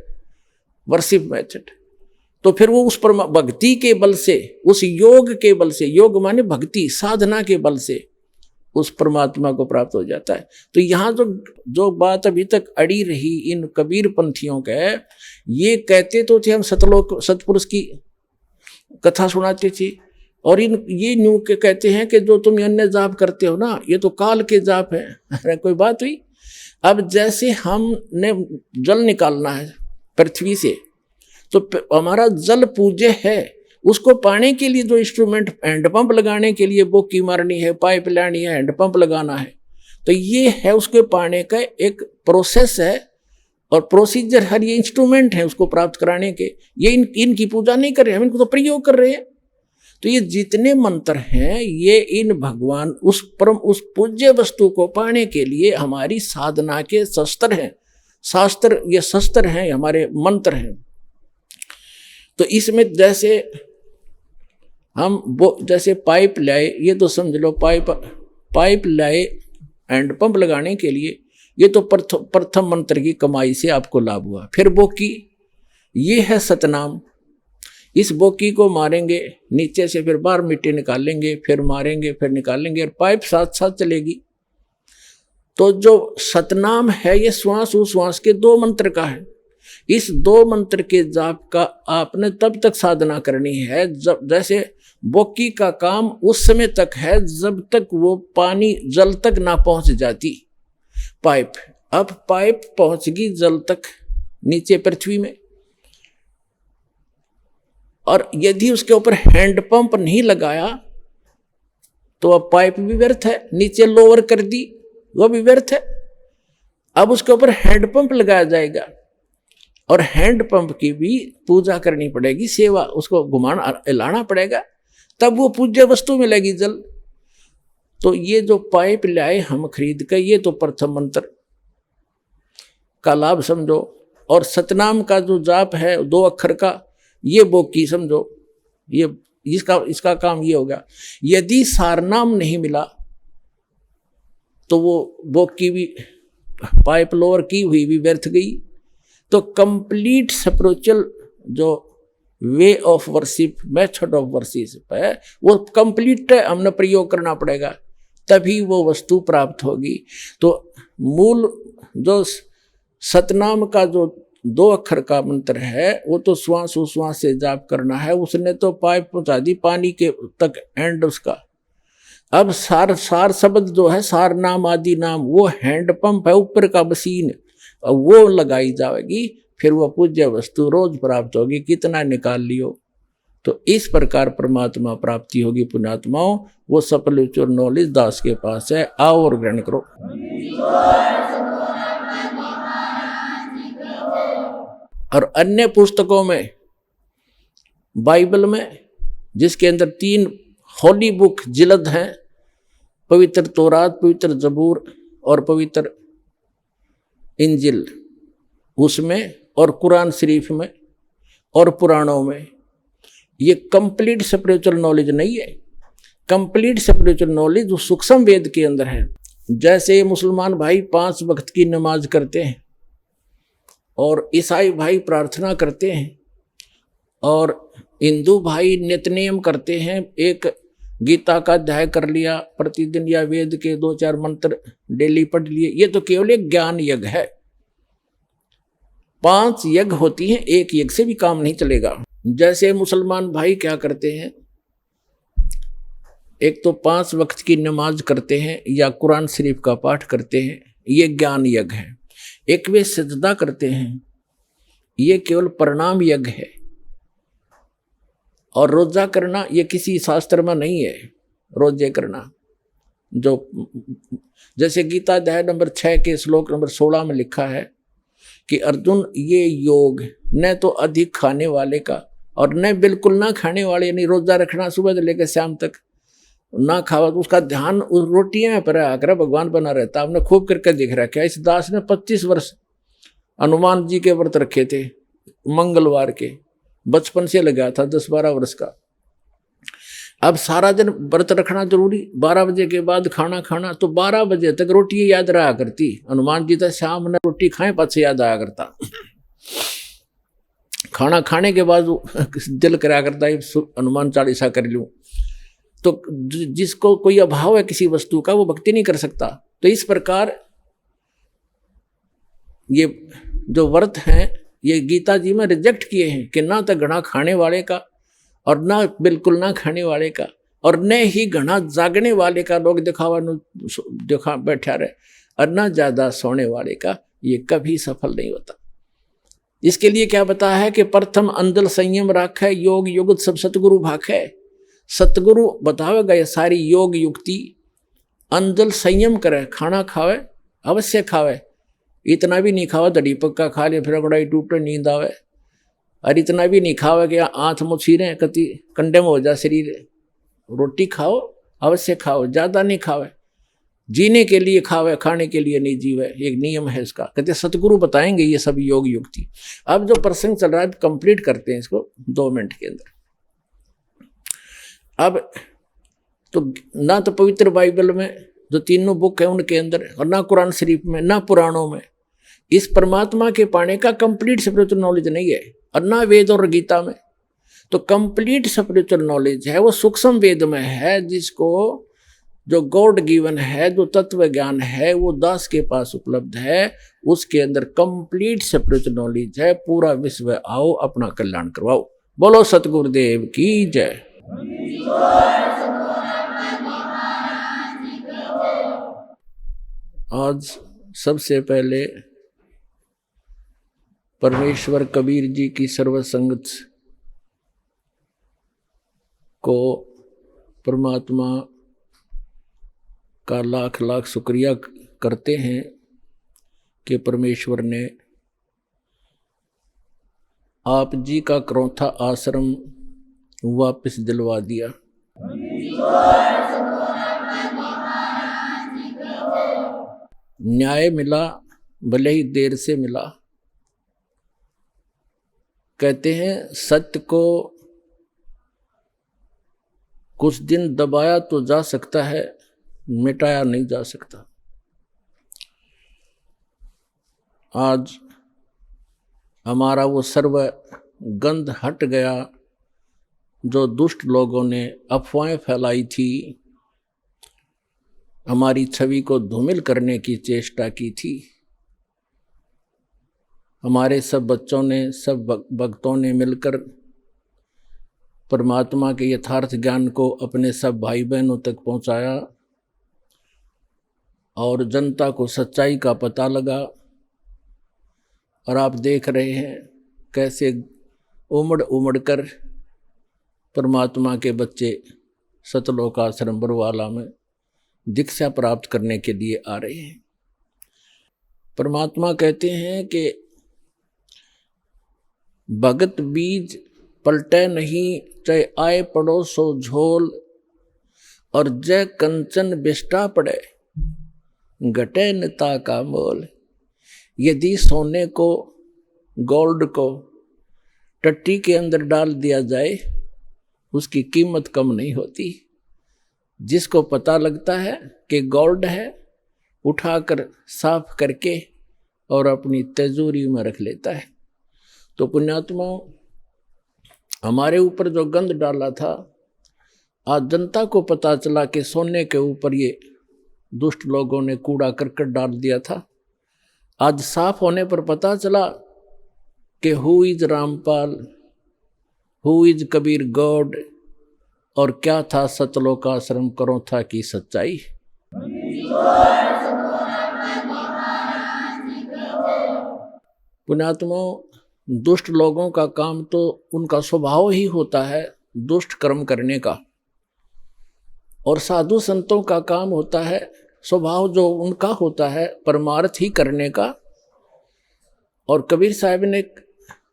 वर्शिप मेथड, तो फिर वो उस भक्ति के बल से, उस योग के बल से, योग माने भक्ति, साधना के बल से उस परमात्मा को प्राप्त हो जाता है। तो यहाँ जो बात अभी तक अड़ी रही इन कबीर पंथियों के, ये कहते तो थे हम सतपुरुष की कथा सुनाते थे, और ये न्यू के कहते हैं कि जो तुम अन्य जाप करते हो ना, ये तो काल के जाप है। अरे कोई बात हुई। अब जैसे हमने जल निकालना है पृथ्वी से, तो हमारा जल पूज्य है, उसको पाने के लिए जो इंस्ट्रूमेंट, हैंडपंप लगाने के लिए बोकी मारनी है, पाइप लानी है, हैंडपंप लगाना है, तो ये है उसके पाने का एक प्रोसेस है और प्रोसीजर है। ये इंस्ट्रूमेंट है उसको प्राप्त कराने के। ये इनकी पूजा नहीं कर रहे, हम इनको तो प्रयोग कर रहे हैं। तो ये जितने मंत्र हैं ये इन भगवान उस पूज्य वस्तु को पाने के लिए हमारी साधना के शस्त्र हैं। शास्त्र, ये शस्त्र हैं, हमारे मंत्र हैं। तो इसमें जैसे हम वो जैसे पाइप लाए, ये तो समझ लो पाइप लाए हैंडपंप लगाने के लिए, ये तो प्रथम मंत्र की कमाई से आपको लाभ हुआ। फिर बोकी, ये है सतनाम, इस बोकी को मारेंगे नीचे से, फिर बाहर मिट्टी निकालेंगे, फिर मारेंगे, फिर निकालेंगे, और पाइप साथ साथ चलेगी। तो जो सतनाम है ये श्वास उश्वास के 2 मंत्र का है। इस 2 मंत्र के जाप का आपने तब तक साधना करनी है जब, जैसे बोकी का काम उस समय तक है जब तक वो पानी जल तक ना पहुंच जाती पाइप, अब पाइप पहुंच गई जल तक नीचे पृथ्वी में, और यदि उसके ऊपर हैंडपंप नहीं लगाया तो अब पाइप भी व्यर्थ है। नीचे लोअर कर दी वो भी व्यर्थ है। अब उसके ऊपर हैंडपंप लगाया जाएगा और हैंडपंप की भी पूजा करनी पड़ेगी, सेवा, उसको घुमाना हिलाना पड़ेगा, तब वो पूज्य वस्तु मिलेगी जल। तो ये जो पाइप लाए हम खरीद कर, ये तो प्रथम मंत्र का लाभ समझो। और सतनाम का जो जाप है 2 अक्षर का, ये बोकी समझो, ये इसका काम ये होगा। यदि सारनाम नहीं मिला तो वो बोकी भी, पाइप लोअर की हुई भी व्यर्थ गई। तो कंप्लीट स्पिरिचुअल जो way of worship, method of worship है, वो कंप्लीट हमने प्रयोग करना पड़ेगा, तभी वो वस्तु प्राप्त होगी। तो मूल जो सतनाम का जो 2 अक्षर का मंत्र है, वो तो श्वास उश्वास से जाप करना है। उसने तो पाइप पहुंचा दी पानी के तक, एंड उसका। अब सार शब्द जो है, सार नाम आदि नाम, वो हैंडपंप है ऊपर का मशीन, वो लगाई जाएगी, फिर वो पूज्य वस्तु रोज प्राप्त होगी, कितना निकाल लियो। तो इस प्रकार परमात्मा प्राप्ति होगी पुण्यात्माओं। वो स्पिरिचुअल नॉलेज दास के पास है, आओ और ग्रहण करो। और अन्य पुस्तकों में, बाइबल में, जिसके अंदर 3 होली बुक जिल्द हैं, पवित्र तौरात, पवित्र जबूर और पवित्र इंजिल, उसमें और कुरान शरीफ में और पुराणों में, ये कंप्लीट स्पिरिचुअल नॉलेज नहीं है। कंप्लीट स्पिरिचुअल नॉलेज जो सूक्ष्म वेद के अंदर है। जैसे मुसलमान भाई 5 वक्त की नमाज करते हैं और ईसाई भाई प्रार्थना करते हैं और हिंदू भाई नित्यनेम करते हैं, एक गीता का अध्याय कर लिया प्रतिदिन, या वेद के 2-4 मंत्र डेली पढ़ लिए, ये तो केवल एक ज्ञान यज्ञ है। 5 यज्ञ होती हैं, एक यज्ञ से भी काम नहीं चलेगा। जैसे मुसलमान भाई क्या करते हैं, एक तो 5 वक्त की नमाज करते हैं या कुरान शरीफ का पाठ करते हैं, ये ज्ञान यज्ञ है। एक वे सजदा करते हैं, ये केवल प्रणाम यज्ञ है। और रोजा करना ये किसी शास्त्र में नहीं है। रोजे करना जो, जैसे गीता अध्याय नंबर 6 के श्लोक नंबर 16 में लिखा है कि अर्जुन, ये योग न तो अधिक खाने वाले का और न बिल्कुल ना खाने वाले, यानी रोजा रखना सुबह से लेकर शाम तक ना खावा, तो उसका ध्यान उस रोटियां पर आकर भगवान बना रहता। हमने खूब करके देख रखा है। इस दास ने 25 वर्ष हनुमान जी के व्रत रखे थे, मंगलवार के, बचपन से लगा था, 10-12 वर्ष का। अब सारा दिन व्रत रखना जरूरी, 12 बजे के बाद खाना खाना, तो 12 बजे तक रोटी याद रहा करती। हनुमान जी तो शाम में रोटी खाएं पाछे याद आया करता। खाना खाने के बाद दिल करा करता है हनुमान चालीसा कर लूं। तो जिसको कोई अभाव है किसी वस्तु का, वो भक्ति नहीं कर सकता। तो इस प्रकार ये जो व्रत हैं, ये गीता जी में रिजेक्ट किए हैं कि ना तो घना खाने वाले का और ना बिल्कुल ना खाने वाले का, और न ही घना जागने वाले का, लोग दिखा बैठा रहे, और ना ज्यादा सोने वाले का, ये कभी सफल नहीं होता। इसके लिए क्या बताया है कि प्रथम अंदल संयम राख है, योग युगत सब सतगुरु भाख है। सतगुरु बतावेगा ये सारी योग युक्ति। अंदल संयम करे, खाना खावे अवश्य खावे, इतना भी नहीं खावा दड़ी पक्का खा ले फिर बड़ाई टूटे नींद आवे, और इतना भी नहीं खावे कि आँथ मुछीरे कति कंडे में हो जा शरीर। रोटी खाओ अवश्य खाओ, ज़्यादा नहीं खावे, जीने के लिए खावे, खाने के लिए नहीं जीवे, एक नियम है इसका। कहते सतगुरु बताएंगे ये सब योग युक्ति। अब जो प्रसंग चल रहा है कंप्लीट करते हैं इसको 2 मिनट के अंदर। अब तो ना तो पवित्र बाइबल में जो 3 बुक है उनके अंदर, और ना कुरान शरीफ में, ना पुराणों में इस परमात्मा के पाने का कंप्लीट स्पिरिचुअल नॉलेज नहीं है, और ना वेद और गीता में। तो कंप्लीट स्पिरिचुअल नॉलेज है वो सूक्ष्म वेद में है, जिसको जो गॉड गिवन है, जो तत्व ज्ञान है, वो दास के पास उपलब्ध है। उसके अंदर कंप्लीट स्पिरिचुअल नॉलेज है। पूरा विश्व आओ अपना कल्याण करवाओ। बोलो सतगुरुदेव की जय। आज सबसे पहले परमेश्वर कबीर जी की सर्वसंगत को परमात्मा का लाख लाख शुक्रिया करते हैं कि परमेश्वर ने आप जी का क्रौथा आश्रम वापस दिलवा दिया। न्याय मिला, भले ही देर से मिला। कहते हैं सत्य को कुछ दिन दबाया तो जा सकता है, मिटाया नहीं जा सकता। आज हमारा वो सर्व गंध हट गया जो दुष्ट लोगों ने अफवाहें फैलाई थी, हमारी छवि को धूमिल करने की चेष्टा की थी। हमारे सब बच्चों ने, सब भक्तों ने मिलकर परमात्मा के यथार्थ ज्ञान को अपने सब भाई बहनों तक पहुंचाया और जनता को सच्चाई का पता लगा। और आप देख रहे हैं कैसे उमड़ उमड़ कर परमात्मा के बच्चे सतलोक आश्रम बरवाला में दीक्षा प्राप्त करने के लिए आ रहे हैं। परमात्मा कहते हैं कि भगत बीज पलटे नहीं, चाहे आए पड़ो सो झोल, और जय कंचन बिष्टा पड़े घटे निता का मोल। यदि सोने को, गोल्ड को टट्टी के अंदर डाल दिया जाए, उसकी कीमत कम नहीं होती। जिसको पता लगता है कि गोल्ड है, उठाकर साफ करके और अपनी तिजोरी में रख लेता है। तो पुण्यात्मा, हमारे ऊपर जो गंध डाला था, आज जनता को पता चला कि सोने के ऊपर ये दुष्ट लोगों ने कूड़ा करकट डाल दिया था। आज साफ होने पर पता चला कि who is Rampal, who is Kabir God, और क्या था सतलोक आश्रम क्रौथा की सच्चाई। पुण्यात्मा, दुष्ट लोगों का काम तो उनका स्वभाव ही होता है दुष्ट कर्म करने का, और साधु संतों का काम होता है स्वभाव जो उनका होता है परमार्थ ही करने का। और कबीर साहब ने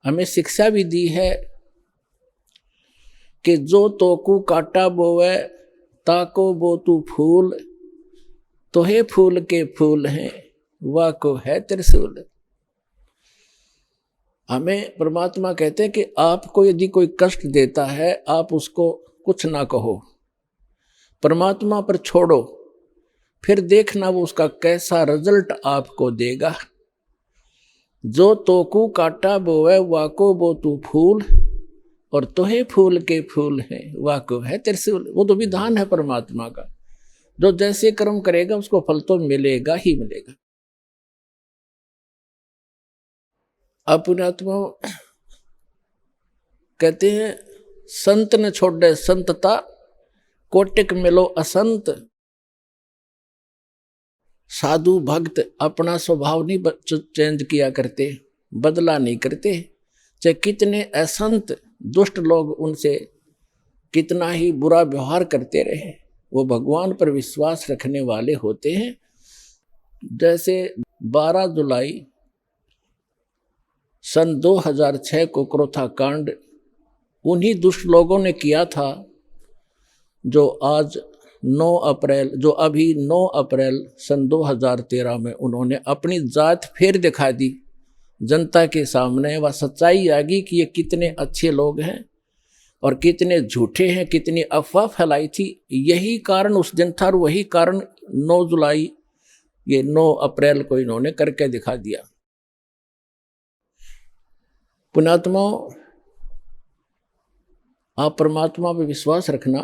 हमें शिक्षा भी दी है कि जो तोकू काटा बोवे ताको बो तू फूल, तो हे फूल के फूल हैं वाह को है त्रिशूल। हमें परमात्मा कहते हैं कि आपको यदि कोई कष्ट देता है, आप उसको कुछ ना कहो, परमात्मा पर छोड़ो, फिर देखना वो उसका कैसा रिजल्ट आपको देगा। जो तोकू काटा बोवे वाको बो तू फूल, और तोहे फूल के फूल हैं वाको है त्रिशूल। वो तो विधान है परमात्मा का, जो जैसे कर्म करेगा उसको फल तो मिलेगा ही मिलेगा। अब पुण्यात्मा कहते हैं संत न छोड़े संतता, कोटिक मिलो असंत। साधु भक्त अपना स्वभाव नहीं चेंज किया करते, बदला नहीं करते। चाहे कितने असंत दुष्ट लोग उनसे कितना ही बुरा व्यवहार करते रहे, वो भगवान पर विश्वास रखने वाले होते हैं। जैसे 12 जुलाई सन 2006 को क्रौथा कांड उन्हीं दुष्ट लोगों ने किया था जो आज 9 अप्रैल, जो अभी 9 अप्रैल सन 2013 में उन्होंने अपनी जात फिर दिखा दी जनता के सामने। वह सच्चाई आ गई कि ये कितने अच्छे लोग हैं और कितने झूठे हैं, कितनी अफवाह फैलाई थी। यही कारण उस दिन था और वही कारण 9 जुलाई ये 9 अप्रैल को इन्होंने करके दिखा दिया। पुण्यात्मा, आप परमात्मा पे विश्वास रखना।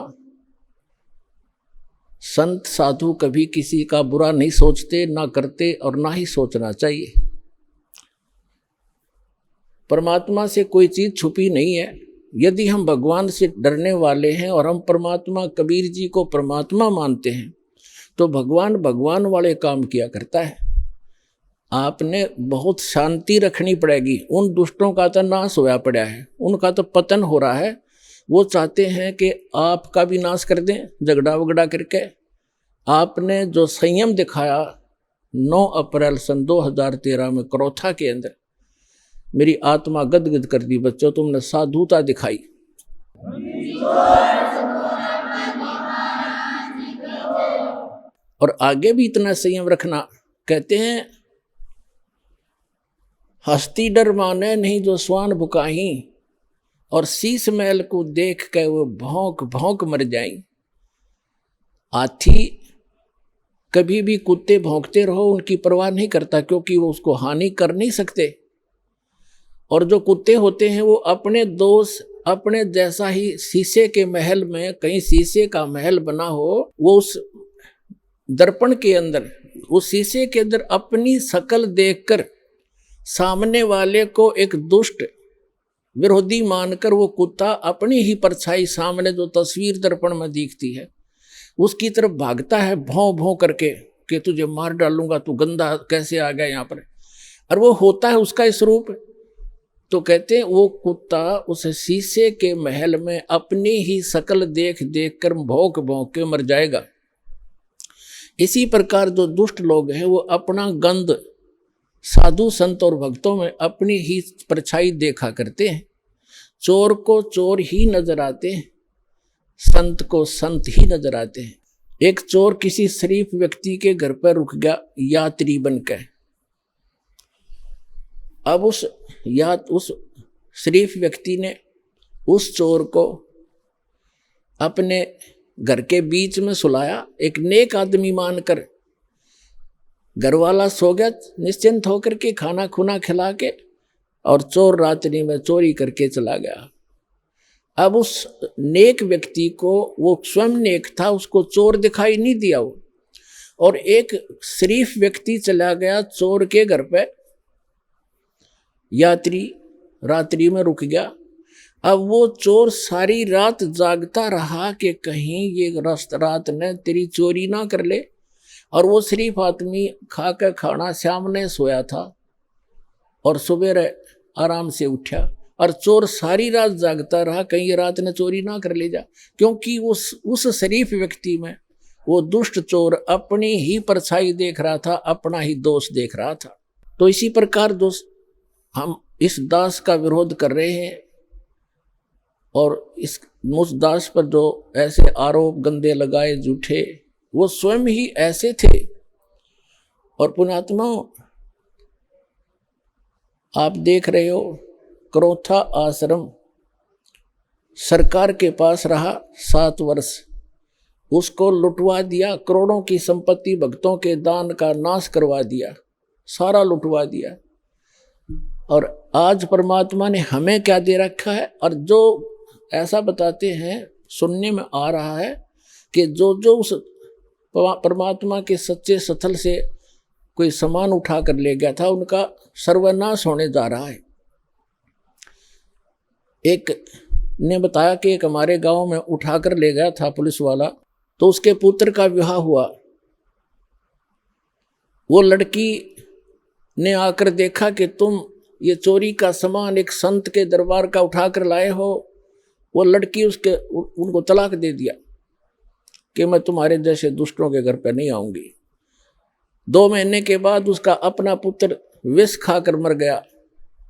संत साधु कभी किसी का बुरा नहीं सोचते, ना करते और ना ही सोचना चाहिए। परमात्मा से कोई चीज छुपी नहीं है। यदि हम भगवान से डरने वाले हैं और हम परमात्मा कबीर जी को परमात्मा मानते हैं तो भगवान भगवान वाले काम किया करता है। आपने बहुत शांति रखनी पड़ेगी। उन दुष्टों का तो नाश होया पड़ा है, उनका तो पतन हो रहा है। वो चाहते हैं कि आपका भी नाश कर दें झगड़ा वगड़ा करके। आपने जो संयम दिखाया 9 अप्रैल सन 2013 में क्रोथा के अंदर, मेरी आत्मा गदगद कर दी बच्चों। तुमने साधुता दिखाई। और आगे भी इतना संयम रखना। कहते हैं हस्ती डर माने नहीं जो स्वान बुकाही, और शीश महल को देख के वो भौंक भौंक मर जाई। हाथी कभी भी कुत्ते भौंकते रहो उनकी परवाह नहीं करता, क्योंकि वो उसको हानि कर नहीं सकते। और जो कुत्ते होते हैं वो अपने दोस्त अपने जैसा ही, शीशे के महल में कहीं शीशे का महल बना हो, वो उस दर्पण के अंदर, उस शीशे के अंदर अपनी शकल देखकर सामने वाले को एक दुष्ट विरोधी मानकर वो कुत्ता अपनी ही परछाई सामने जो तस्वीर दर्पण में दिखती है उसकी तरफ भागता है भौं भौं करके कि तुझे मार डालूंगा, तू गंदा कैसे आ गया यहाँ पर। और वो होता है उसका स्वरूप। तो कहते हैं वो कुत्ता उस शीशे के महल में अपनी ही शकल देख देख कर भौंक भौंक के मर जाएगा। इसी प्रकार जो दुष्ट लोग हैं वो अपना गंध साधु संत और भक्तों में अपनी ही परछाई देखा करते हैं। चोर को चोर ही नजर आते हैं, संत को संत ही नजर आते हैं। एक चोर किसी शरीफ व्यक्ति के घर पर रुक गया यात्री बनकर। अब उस शरीफ व्यक्ति ने उस चोर को अपने घर के बीच में सुलाया, एक नेक आदमी मानकर। घर वाला सो गया निश्चिंत होकर के, खाना खुना खिला के, और चोर रात्रि में चोरी करके चला गया। अब उस नेक व्यक्ति को, वो स्वयं नेक था, उसको चोर दिखाई नहीं दिया वो, और एक शरीफ व्यक्ति चला गया चोर के घर पे, यात्री रात्रि में रुक गया। अब वो चोर सारी रात जागता रहा कि कहीं ये रात ने तेरी चोरी ना कर ले। और वो शरीफ आदमी खा कर खाना सामने सोया था और सुबह आराम से उठा, और चोर सारी रात जागता रहा कहीं ये रात ने चोरी ना कर ले जा, क्योंकि उस शरीफ व्यक्ति में वो दुष्ट चोर अपनी ही परछाई देख रहा था, अपना ही दोष देख रहा था। तो इसी प्रकार दोस्त हम इस दास का विरोध कर रहे हैं, और उस दास पर जो ऐसे आरोप गंदे लगाए झूठे, वो स्वयं ही ऐसे थे। और पुण्यात्माओं, आप देख रहे हो क्रोथा आश्रम सरकार के पास रहा 7 वर्ष, उसको लुटवा दिया, करोड़ों की संपत्ति भक्तों के दान का नाश करवा दिया, सारा लुटवा दिया। और आज परमात्मा ने हमें क्या दे रखा है। और जो ऐसा बताते हैं, सुनने में आ रहा है कि जो उस परमात्मा के सच्चे स्थल से कोई सामान उठा कर ले गया था, उनका सर्वनाश होने जा रहा है। एक ने बताया कि एक हमारे गांव में उठा कर ले गया था पुलिस वाला, तो उसके पुत्र का विवाह हुआ। वो लड़की ने आकर देखा कि तुम ये चोरी का सामान एक संत के दरबार का उठा कर लाए हो। वो लड़की उनको तलाक दे दिया कि मैं तुम्हारे जैसे दुष्टों के घर पर नहीं आऊंगी। 2 महीने के बाद उसका अपना पुत्र विष खाकर मर गया,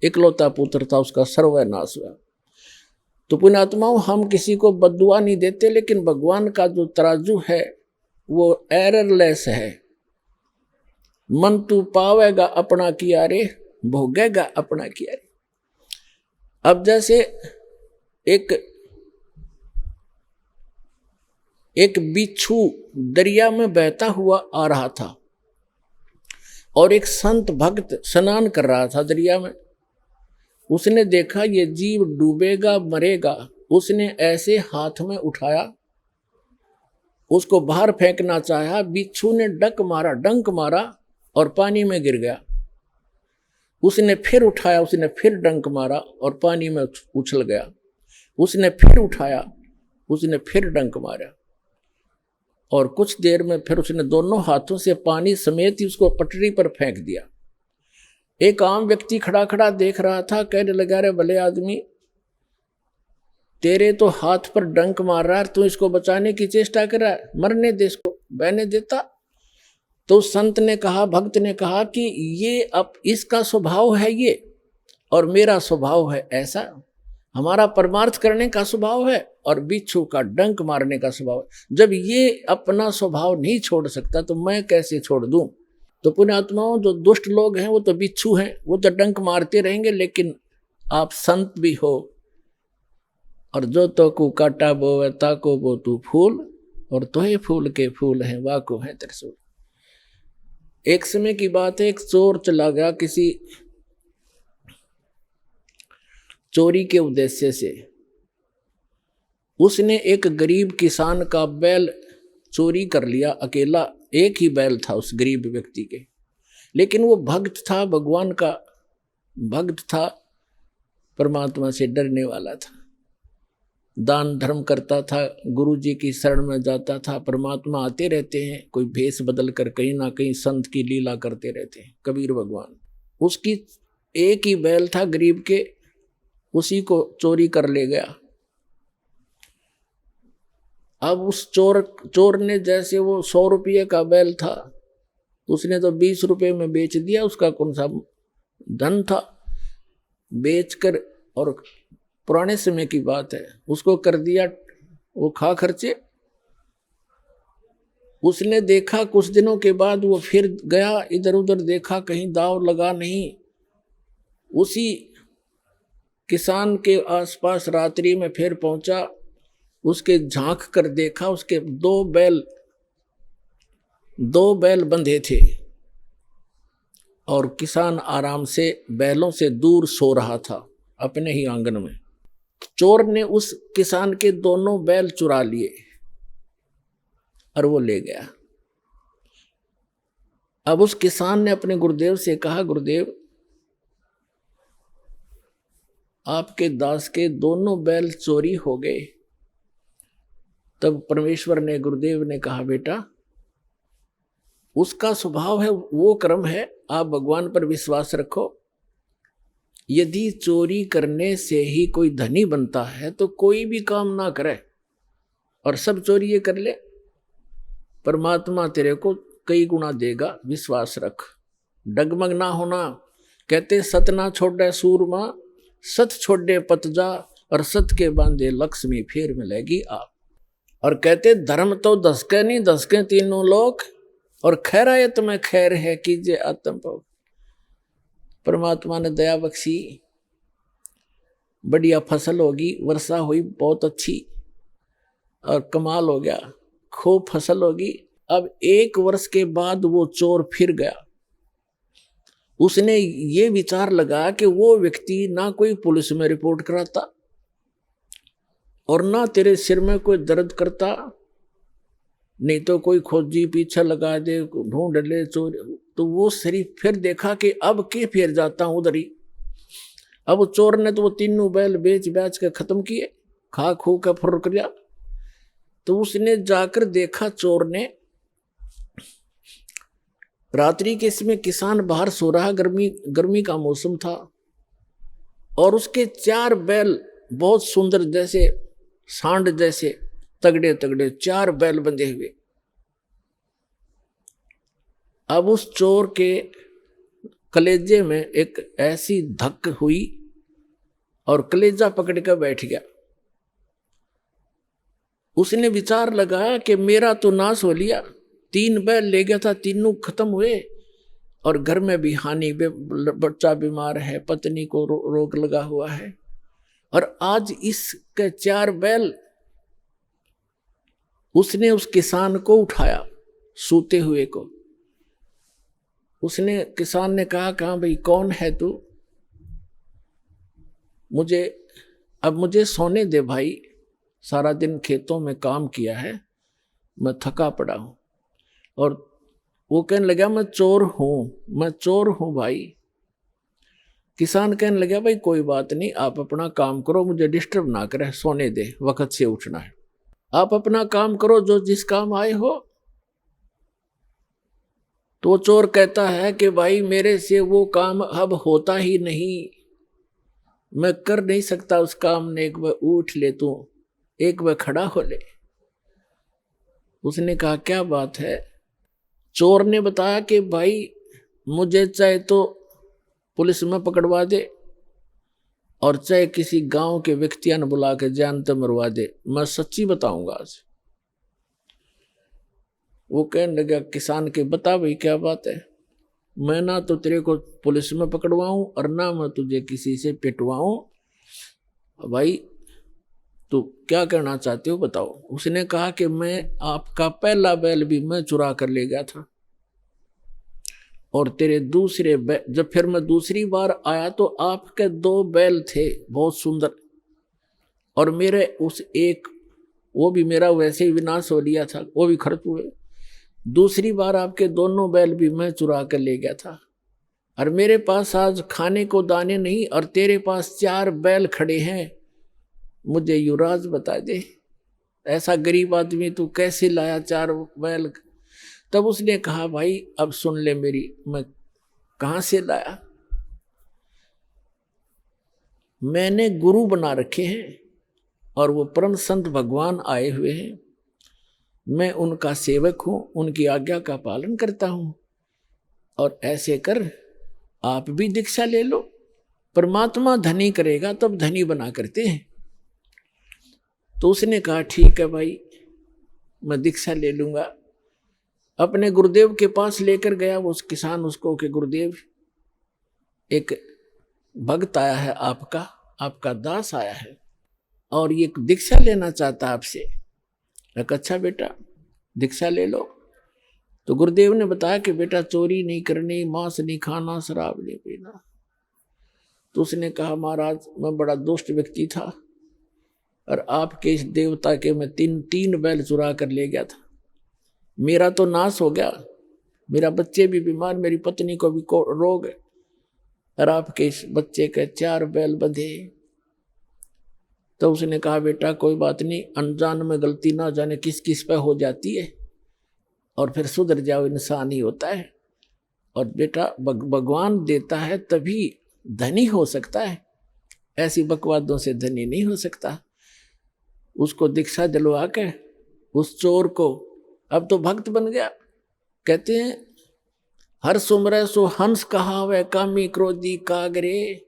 इकलौता पुत्र था, उसका सर्वनाश हुआ। तो पुण्यात्माओं, हम किसी को बद्दुआ नहीं देते, लेकिन भगवान का जो तराजू है वो एररलेस है। मन तू पावेगा अपना किया रे, भोगेगा अपना किया रे। अब जैसे एक बिच्छू दरिया में बहता हुआ आ रहा था, और एक संत भक्त स्नान कर रहा था दरिया में। उसने देखा ये जीव डूबेगा मरेगा, उसने ऐसे हाथ में उठाया, उसको बाहर फेंकना चाहा। बिच्छू ने डंक मारा और पानी में गिर गया। उसने फिर उठाया, उसने फिर डंक मारा और पानी में उछल गया। उसने फिर उठाया, उसने फिर डंक मारा, और कुछ देर में फिर उसने दोनों हाथों से पानी समेत ही उसको पटरी पर फेंक दिया। एक आम व्यक्ति खड़ा खड़ा देख रहा था, कहने लगा, रे भले आदमी, तेरे तो हाथ पर डंक मार रहा है, तू इसको बचाने की चेष्टा कर रहा है, मरने दे इसको, बहने देता। तो संत ने कहा, भक्त ने कहा कि ये अब इसका स्वभाव है ये, और मेरा स्वभाव है ऐसा। हमारा परमार्थ करने का स्वभाव है और बिच्छू का डंक मारने का स्वभाव है। जब ये अपना स्वभाव नहीं छोड़ सकता तो मैं कैसे छोड़ दूं? तो पुण्यात्माओं, जो दुष्ट लोग हैं वो तो बिच्छू हैं, वो तो डंक मारते रहेंगे, लेकिन आप संत भी हो, और जो तो को काटा बोवे ताको बो तू फूल, और तो ही फूल के फूल हैं वाको है त्रिशूल। एक समय की बात है, एक चोर चला गया किसी चोरी के उद्देश्य से। उसने एक गरीब किसान का बैल चोरी कर लिया, अकेला एक ही बैल था उस गरीब व्यक्ति के, लेकिन वो भक्त था, भगवान का भक्त था, परमात्मा से डरने वाला था, दान धर्म करता था, गुरु जी की शरण में जाता था। परमात्मा आते रहते हैं कोई भेष बदल कर, कहीं ना कहीं संत की लीला करते रहते हैं कबीर भगवान। उसकी एक ही बैल था गरीब के, उसी को चोरी कर ले गया। अब उस चोर ने, जैसे वो 100 रुपये का बैल था, उसने तो 20 रुपये में बेच दिया, उसका कौन सा धन था, बेचकर, और पुराने समय की बात है, उसको कर दिया वो खा खर्चे। उसने देखा कुछ दिनों के बाद वो फिर गया, इधर उधर देखा, कहीं दाव लगा नहीं। उसी किसान के आसपास रात्रि में फिर पहुंचा, उसके झांक कर देखा, उसके दो बैल बंधे थे, और किसान आराम से बैलों से दूर सो रहा था अपने ही आंगन में। चोर ने उस किसान के दोनों बैल चुरा लिए और वो ले गया। अब उस किसान ने अपने गुरुदेव से कहा, गुरुदेव, आपके दास के दोनों बैल चोरी हो गए। तब परमेश्वर ने, गुरुदेव ने कहा, बेटा, उसका स्वभाव है, वो कर्म है, आप भगवान पर विश्वास रखो। यदि चोरी करने से ही कोई धनी बनता है तो कोई भी काम ना करे और सब चोरी ये कर ले, परमात्मा तेरे को कई गुना देगा, विश्वास रख, डगमग ना होना। कहते सत ना छोड़े सूरमा, सत छोड़े पतजा, और सत के बांधे लक्ष्मी फिर मिलेगी आप। और कहते धर्म तो दसके नहीं, दसके तीनों लोग, और खैरायत में खैर है कीजिए आत्म पाओ। परमात्मा ने दया बख्शी, बढ़िया फसल होगी, वर्षा हुई बहुत अच्छी, और कमाल हो गया, खूब फसल होगी। अब 1 वर्ष के बाद वो चोर फिर गया। उसने ये विचार लगा कि वो व्यक्ति ना कोई पुलिस में रिपोर्ट कराता और ना तेरे सिर में कोई दर्द करता, नहीं तो कोई खोजी पीछे लगा दे, ढूंढ ले चोर। तो वो शरीफ फिर देखा कि अब के फिर जाता हूं उधर ही। अब चोर ने तो वो तीनों बैल बेच के खत्म किए, खा खू के फुर किया। तो उसने जाकर देखा, चोर ने, रात्रि के समय किसान बाहर सो रहा, गर्मी का मौसम था, और उसके 4 बैल बहुत सुंदर, जैसे सांड जैसे तगड़े तगड़े 4 बैल बंधे हुए। अब उस चोर के कलेजे में एक ऐसी धक हुई और कलेजा पकड़ कर बैठ गया। उसने विचार लगाया कि मेरा तो नाश हो लिया, 3 बैल ले गया था, तीनों खत्म हुए, और घर में भी हानि, बच्चा बीमार है, पत्नी को रोग लगा हुआ है, और आज इसके 4 बैल। उसने उस किसान को उठाया, सूते हुए को। उसने, किसान ने कहा भाई कौन है तू? मुझे सोने दे भाई, सारा दिन खेतों में काम किया है, मैं थका पड़ा हूं। और वो कहने लगा, मैं चोर हूं भाई। किसान कहने लगा, भाई कोई बात नहीं, आप अपना काम करो, मुझे डिस्टर्ब ना करे, सोने दे, वक्त से उठना है, आप अपना काम करो, जो जिस काम आए हो। तो चोर कहता है कि भाई मेरे से वो काम अब होता ही नहीं, मैं कर नहीं सकता उस काम ने, एक बार उठ ले तू, एक बार खड़ा हो ले। उसने कहा क्या बात है? चोर ने बताया कि भाई मुझे चाहे तो पुलिस में पकड़वा दे और चाहे किसी गांव के व्यक्तियों ने बुला के जान तो मरवा दे, मैं सच्ची बताऊंगा आज। वो कहने लगा किसान के, बता भाई क्या बात है? मैं ना तो तेरे को पुलिस में पकड़वाऊं और ना मैं तुझे किसी से पिटवाऊं, भाई तो क्या करना चाहते हो बताओ। उसने कहा कि मैं आपका पहला बैल भी मैं चुरा कर ले गया था, और तेरे दूसरे बैल, जब फिर मैं दूसरी बार आया तो आपके 2 बैल थे बहुत सुंदर, और मेरे उस एक, वो भी मेरा वैसे ही विनाश हो लिया था, वो भी खर्च हुए। दूसरी बार आपके दोनों बैल भी मैं चुरा कर ले गया था, और मेरे पास आज खाने को दाने नहीं, और तेरे पास 4 बैल खड़े हैं, मुझे युवराज बता दे ऐसा गरीब आदमी तू कैसे लाया 4 बैल? तब उसने कहा भाई अब सुन ले मेरी, मैं कहां से लाया? मैंने गुरु बना रखे हैं और वो परम संत भगवान आए हुए हैं, मैं उनका सेवक हूं, उनकी आज्ञा का पालन करता हूं, और ऐसे कर आप भी दीक्षा ले लो, परमात्मा धनी करेगा तब धनी बना करते हैं। तो उसने कहा ठीक है भाई, मैं दीक्षा ले लूंगा। अपने गुरुदेव के पास लेकर गया वो किसान उसको कि गुरुदेव एक भक्त आया है, आपका दास आया है और ये दीक्षा लेना चाहता है आपसे। अच्छा बेटा दीक्षा ले लो। तो गुरुदेव ने बताया कि बेटा चोरी नहीं करनी, मांस नहीं खाना, शराब नहीं पीना। तो उसने कहा महाराज मैं बड़ा दुष्ट व्यक्ति था और आपके इस देवता के मैं तीन बैल चुरा कर ले गया था, मेरा तो नाश हो गया, मेरा बच्चे भी बीमार, मेरी पत्नी को भी रोग है, और आपके इस बच्चे के 4 बैल बंधे। तो उसने कहा बेटा कोई बात नहीं, अनजान में गलती ना जाने किस किस पे हो जाती है, और फिर सुधर जाओ, इंसान ही होता है। और बेटा भगवान देता है तभी धनी हो सकता है, ऐसी बकवादों से धनी नहीं हो सकता। उसको दीक्षा दिलवा के उस चोर को, अब तो भक्त बन गया। कहते हैं हर सुमरे सो हंस कहावे, कामी क्रोधी कागरे।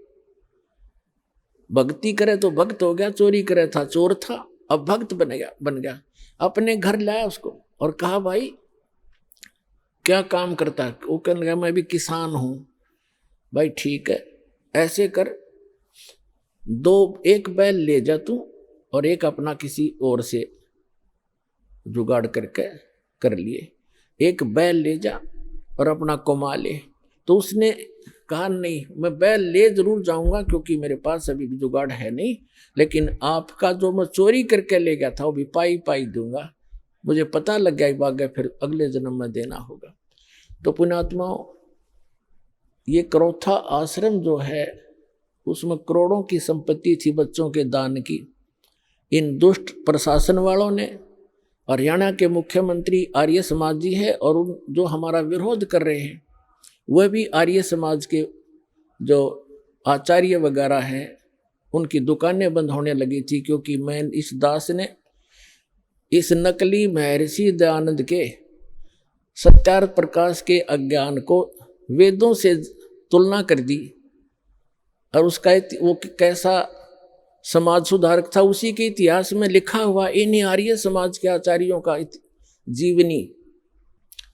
भक्ति करे तो भक्त हो गया, चोरी करे था चोर था, अब भक्त बन गया। अपने घर लाया उसको और कहा भाई क्या काम करता है? वो कहने लगा मैं भी किसान हूं। भाई ठीक है, ऐसे कर 1 बैल ले जा तू और एक अपना किसी और से जुगाड़ करके कर लिए, 1 बैल ले जा और अपना कमा ले। तो उसने कहा नहीं मैं बैल ले जरूर जाऊंगा क्योंकि मेरे पास अभी भी जुगाड़ है नहीं, लेकिन आपका जो मैं चोरी करके ले गया था वो भी पाई दूंगा, मुझे पता लग गया भाग्य फिर अगले जन्म में देना होगा। तो पुण्यात्माओं ये करौथा आश्रम जो है उसमें करोड़ों की संपत्ति थी बच्चों के दान की। इन दुष्ट प्रशासन वालों ने, हरियाणा के मुख्यमंत्री आर्य समाज जी है और उन जो हमारा विरोध कर रहे हैं वह भी आर्य समाज के जो आचार्य वगैरह हैं, उनकी दुकानें बंद होने लगी थी क्योंकि मैं इस दास ने इस नकली महर्षि दयानंद के सत्यार्थ प्रकाश के अज्ञान को वेदों से तुलना कर दी, और उसका वो कैसा समाज सुधारक था उसी के इतिहास में लिखा हुआ इन आर्य समाज के आचार्यों का जीवनी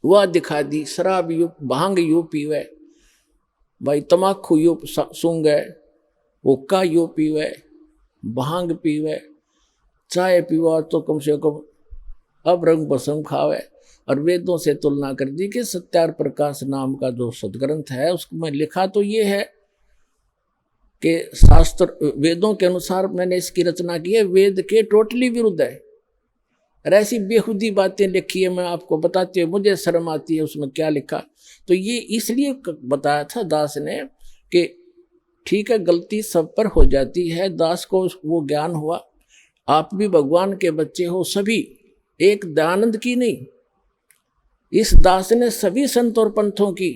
वह दिखा दी। शराब यू भांग यू पीवे, भाई तमाकू यू सूंगे, हुक्का यू पीवे, भांग पीवे, चाय पीवा तो कम से कम अब रंग बसम खावे, और वेदों से तुलना कर दी कि सत्यार्थ प्रकाश नाम का जो सदग्रंथ है उसमें लिखा तो ये है कि शास्त्र वेदों के अनुसार मैंने इसकी रचना की है, वेद के टोटली विरुद्ध है। और ऐसी बेखुदी बातें लिखी है, मैं आपको बताती हूँ मुझे शर्म आती है उसमें क्या लिखा। तो ये इसलिए बताया था दास ने कि ठीक है गलती सब पर हो जाती है, दास को वो ज्ञान हुआ, आप भी भगवान के बच्चे हो सभी, एक दयानंद की नहीं, इस दास ने सभी संत और पंथों की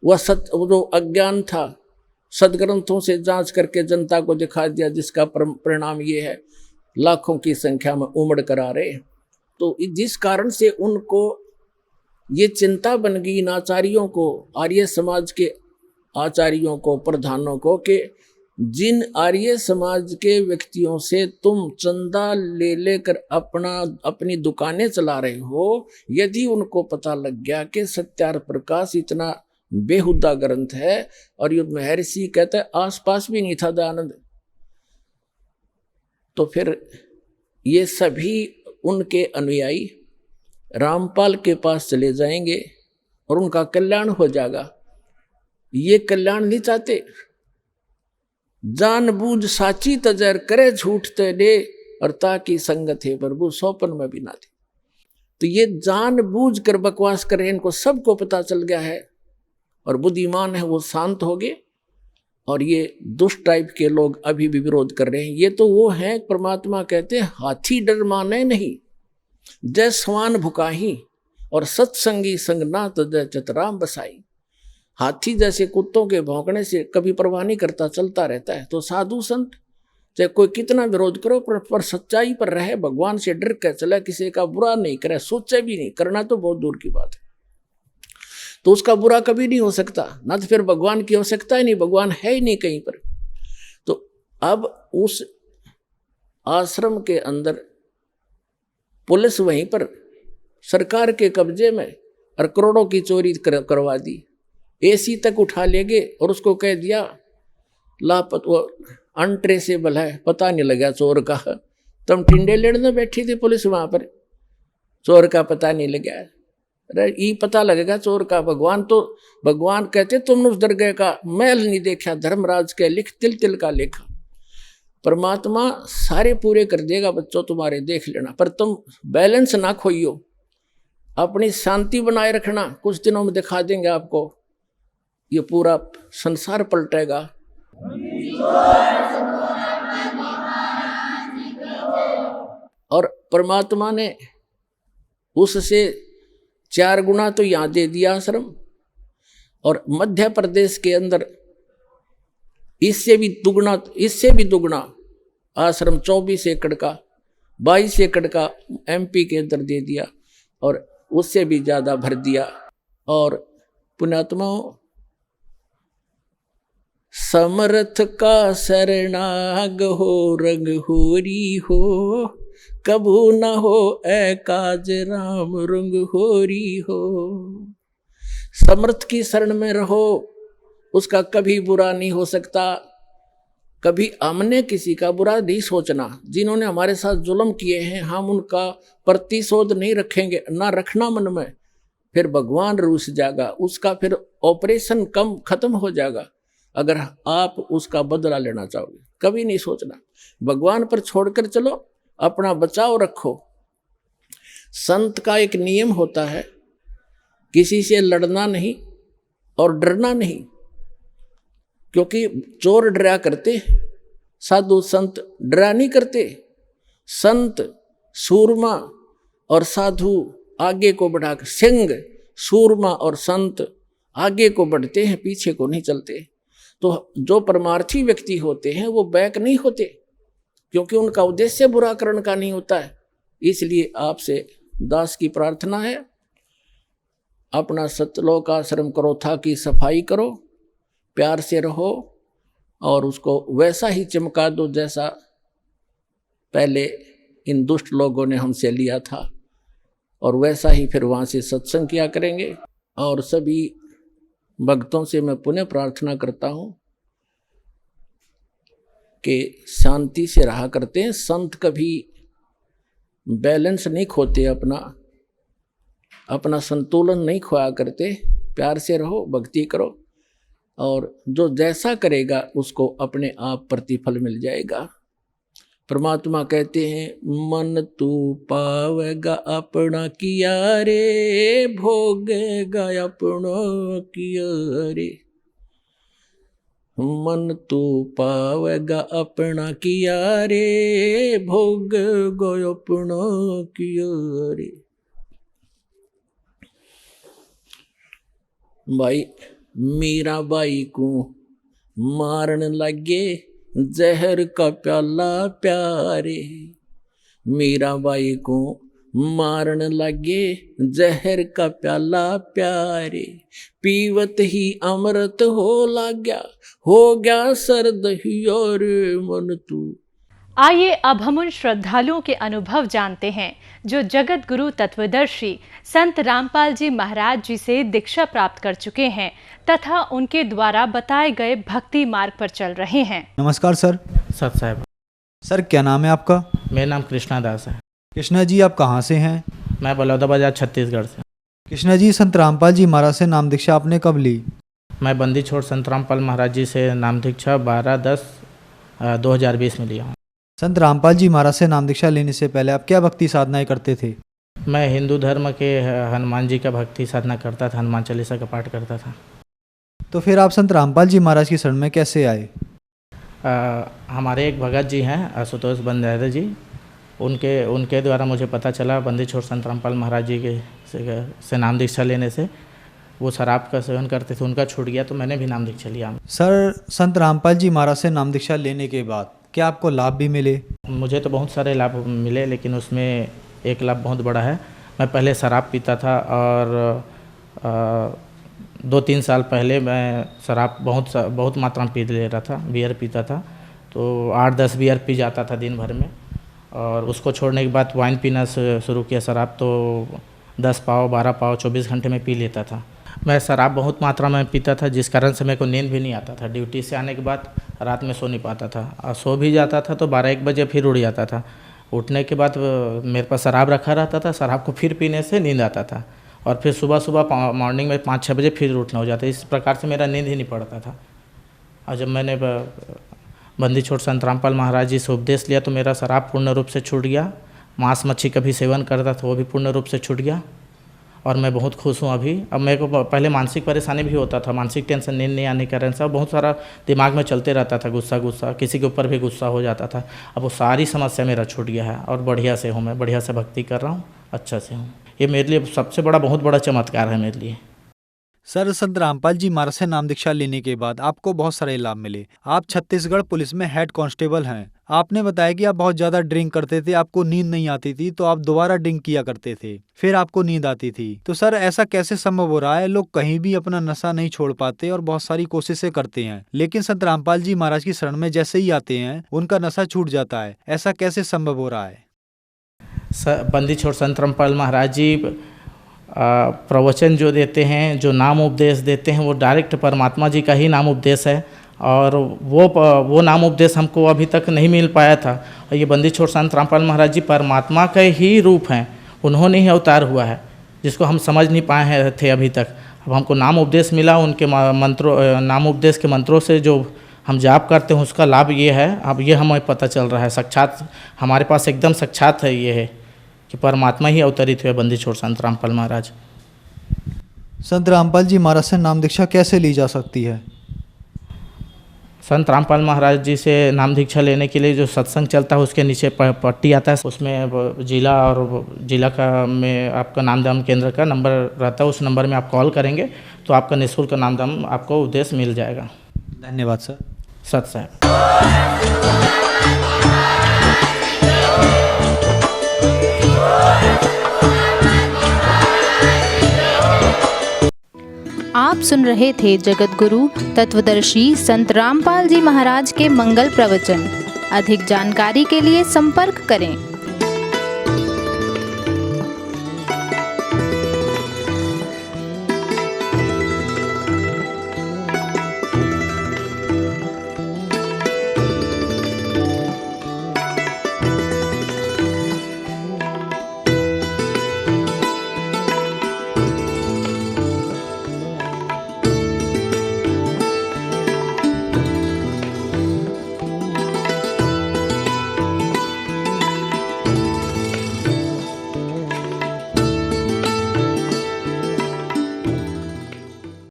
वह जो अज्ञान था सदग्रंथों से जांच करके जनता को दिखा दिया, जिसका परिणाम ये है लाखों की संख्या में उमड़ कर आ रहे। तो जिस कारण से उनको ये चिंता बन गई इन आचार्यों को, आर्य समाज के आचार्यों को, प्रधानों को, कि जिन आर्य समाज के व्यक्तियों से तुम चंदा ले लेकर अपनी दुकानें चला रहे हो, यदि उनको पता लग गया कि सत्यार्थ प्रकाश इतना बेहुदा ग्रंथ है, और युद्ध महर्षि कहते हैं आसपास भी नहीं था दयानंद, तो फिर ये सभी उनके अनुयायी रामपाल के पास चले जाएंगे और उनका कल्याण हो जाएगा। ये कल्याण नहीं चाहते। जानबूझ साची तजर करे झूठ ते दे, और ताकि संगत है प्रभु सौपन में भी ना दे। तो ये जानबूझ कर बकवास कर रहे हैं, इनको सबको पता चल गया है, और बुद्धिमान है वो शांत हो गए, और ये दुष्ट टाइप के लोग अभी भी विरोध कर रहे हैं। ये तो वो हैं, परमात्मा कहते हैं हाथी डर माने नहीं, जय स्वान भुकाही, और सत्संगी संग ना तजय चतराम बसाई। हाथी जैसे कुत्तों के भौंकने से कभी परवाह नहीं करता, चलता रहता है। तो साधु संत चाहे कोई कितना विरोध करो, पर सच्चाई पर रहे, भगवान से डर कर चला, किसी का बुरा नहीं करे, सोचे भी नहीं, करना तो बहुत दूर की बात है, तो उसका बुरा कभी नहीं हो सकता ना। तो फिर भगवान की आवश्यकता ही नहीं, भगवान है ही नहीं कहीं पर। तो अब उस आश्रम के अंदर पुलिस वहीं पर सरकार के कब्जे में, और करोड़ों की चोरी करवा दी, एसी तक उठा ले गए, और उसको कह दिया वो अनट्रेसेबल है, पता नहीं लगा चोर का। तुम टिंडे लेने बैठी थी पुलिस वहां पर, चोर का पता नहीं लगा। अरे ये पता लगेगा चोर का। भगवान कहते तुमने उस दरगाह का मैल नहीं देखा, धर्मराज के लिख तिल तिल का लेखा। परमात्मा सारे पूरे कर देगा बच्चों तुम्हारे, देख लेना, पर तुम बैलेंस ना खोइयो, अपनी शांति बनाए रखना। कुछ दिनों में दिखा देंगे आपको, ये पूरा संसार पलटेगा। और परमात्मा ने उससे 4 गुना तो यहाँ दे दिया आश्रम, और मध्य प्रदेश के अंदर इससे भी दुगना आश्रम 24 एकड़ का, 22 एकड़ का MP के अंदर दे दिया, और उससे भी ज्यादा भर दिया। और पुण्यात्माओं, समर्थ का शरणाग हो, रंग होरी हो, कबू न हो ए काज राम रंग होरी हो। समर्थ की शरण में रहो, उसका कभी बुरा नहीं हो सकता। कभी हमने किसी का बुरा नहीं सोचना। जिन्होंने हमारे साथ जुल्म किए हैं, हम उनका प्रतिशोध नहीं रखेंगे, ना रखना मन में, फिर भगवान रूस जाएगा, उसका फिर ऑपरेशन खत्म हो जाएगा अगर आप उसका बदला लेना चाहोगे। कभी नहीं सोचना, भगवान पर छोड़कर चलो, अपना बचाव रखो। संत का एक नियम होता है, किसी से लड़ना नहीं और डरना नहीं, क्योंकि चोर डरा करते, साधु संत डरा नहीं करते। संत सूरमा और साधु आगे को बढ़ाकर, सिंह सूरमा और संत आगे को बढ़ते हैं, पीछे को नहीं चलते। तो जो परमार्थी व्यक्ति होते हैं वो बैक नहीं होते, क्योंकि उनका उद्देश्य बुरा करने का नहीं होता है। इसलिए आपसे दास की प्रार्थना है, अपना सतलोक आश्रम करो, था की सफाई करो, प्यार से रहो, और उसको वैसा ही चमका दो जैसा पहले इन दुष्ट लोगों ने हमसे लिया था, और वैसा ही फिर वहाँ से सत्संग किया करेंगे। और सभी भक्तों से मैं पुनः प्रार्थना करता हूँ कि शांति से रहा करते हैं। संत कभी बैलेंस नहीं खोते, अपना संतुलन नहीं खोया करते। प्यार से रहो, भक्ति करो, और जो जैसा करेगा उसको अपने आप प्रतिफल मिल जाएगा। परमात्मा कहते हैं, मन तू पावेगा अपना किया रे, भोगेगा अपना किया रे। मन तू पावेगा अपना किया रे, भोगेगा अपना किया रे। भाई मीराबाई को मारन लगे जहर का प्याला प्यारे, मीराबाई को मारन लगे जहर का प्याला प्यारे, पीवत ही अमृत हो गया सर्द ही और मन तू। आइए अब हम उन श्रद्धालुओं के अनुभव जानते हैं जो जगत गुरु तत्वदर्शी संत रामपाल जी महाराज जी से दीक्षा प्राप्त कर चुके हैं तथा उनके द्वारा बताए गए भक्ति मार्ग पर चल रहे हैं। नमस्कार सर। सत साहब। सर क्या नाम है आपका? मेरा नाम कृष्णा दास है। कृष्णा जी आप कहाँ से हैं? मैं बलौदा बाजार छत्तीसगढ़ से। कृष्णा जी संत रामपाल जी महाराज से नाम दीक्षा आपने कब ली? मैं बंदी छोड़ संत रामपाल महाराज जी से नाम दीक्षा 12/10/2020 में लिया हूँ। संत रामपाल जी महाराज से नाम दीक्षा लेने से पहले आप क्या भक्ति साधनाएं करते थे? मैं हिंदू धर्म के हनुमान जी का भक्ति साधना करता था, हनुमान चालीसा का पाठ करता था। तो फिर आप संत रामपाल जी महाराज की शरण में कैसे आए? हमारे एक भगत जी हैं आशुतोष बंजारे जी, उनके द्वारा मुझे पता चला बंदी छोड़ संत रामपाल महाराज जी के से नाम दीक्षा लेने से वो शराब का सेवन करते थे, उनका छूट गया तो मैंने भी नाम दीक्षा लिया। सर संत रामपाल जी महाराज से नाम दीक्षा लेने के बाद क्या आपको लाभ भी मिले? मुझे तो बहुत सारे लाभ मिले, लेकिन उसमें एक लाभ बहुत बड़ा है। मैं पहले शराब पीता था और 2-3 साल पहले मैं शराब बहुत मात्रा में पी ले रहा था, बियर पीता था, तो 8-10 बियर पी जाता था दिन भर में। और उसको छोड़ने के बाद वाइन पीना शुरू किया, शराब तो 10 पाव 12 पाव 24 घंटे में पी लेता था। मैं शराब बहुत मात्रा में पीता था, जिस कारण से मेरे को नींद भी नहीं आता था। ड्यूटी से आने के बाद रात में सो नहीं पाता था, और सो भी जाता था तो 12-1 बजे फिर उठ जाता था। उठने के बाद मेरे पास शराब रखा रहता था, शराब को फिर पीने से नींद आता था, और फिर सुबह मॉर्निंग में 5-6 बजे फिर उठना हो जाता। इस प्रकार से मेरा नींद ही नहीं पड़ता था। और जब मैंने बंदी छोड़ संत रामपाल महाराज जी से उपदेश लिया तो मेरा शराब पूर्ण रूप से छूट गया। मांस मच्छी कभी सेवन करता था वो भी पूर्ण रूप से छूट गया, और मैं बहुत खुश हूँ अभी। अब मेरे को पहले मानसिक परेशानी भी होता था, मानसिक टेंशन, नींद नहीं आने के कारण से बहुत सारा दिमाग में चलते रहता था, गुस्सा किसी के ऊपर भी गुस्सा हो जाता था। अब वो सारी समस्या मेरा छूट गया है और बढ़िया से हूँ, मैं बढ़िया से भक्ति कर रहा हूँ, अच्छा से हूँ। ये मेरे लिए सबसे बड़ा बहुत बड़ा चमत्कार है मेरे लिए। सर संत रामपाल जी महाराज से नाम दीक्षा लेने के बाद आपको बहुत सारे लाभ मिले। आप छत्तीसगढ़ पुलिस में हेड कांस्टेबल हैं। आपने बताया कि आप बहुत ज्यादा ड्रिंक करते थे, आपको नींद नहीं आती थी, तो आप दोबारा ड्रिंक किया करते थे, फिर आपको नींद आती थी। तो सर ऐसा कैसे संभव हो रहा है? लोग कहीं भी अपना नशा नहीं छोड़ पाते और बहुत सारी कोशिशें करते हैं, लेकिन संत रामपाल जी महाराज की शरण में जैसे ही आते हैं उनका नशा छूट जाता है। ऐसा कैसे संभव हो रहा है? बंदी छोड़ संत रामपाल महाराज जी प्रवचन जो देते हैं, जो नाम उपदेश देते हैं, वो डायरेक्ट परमात्मा जी का ही नाम उपदेश है, और वो नाम उपदेश हमको अभी तक नहीं मिल पाया था। और ये बंदी छोड़ संत रामपाल महाराज जी परमात्मा का ही रूप हैं, उन्होंने ही अवतार हुआ है, जिसको हम समझ नहीं पाए थे अभी तक। अब हमको नाम उपदेश मिला, उनके मंत्रों, नाम उपदेश के मंत्रों से जो हम जाप करते हैं उसका लाभ ये है। अब ये हमें पता चल रहा है, साक्षात हमारे पास एकदम साक्षात है, ये है कि परमात्मा ही अवतरित हुए बंदी छोड़ संत रामपाल महाराज। संत रामपाल जी महाराज से नाम दीक्षा कैसे ली जा सकती है? संत रामपाल महाराज जी से नाम दीक्षा लेने के लिए जो सत्संग चलता है उसके नीचे पट्टी आता है, उसमें जिला और जिला का में आपका नामदान केंद्र का नंबर रहता है। उस नंबर में आप कॉल करेंगे तो आपका निःशुल्क नामदान आपको उपदेश मिल जाएगा। धन्यवाद सर। सत साहब। आप सुन रहे थे जगत गुरु तत्वदर्शी संत रामपाल जी महाराज के मंगल प्रवचन। अधिक जानकारी के लिए संपर्क करें।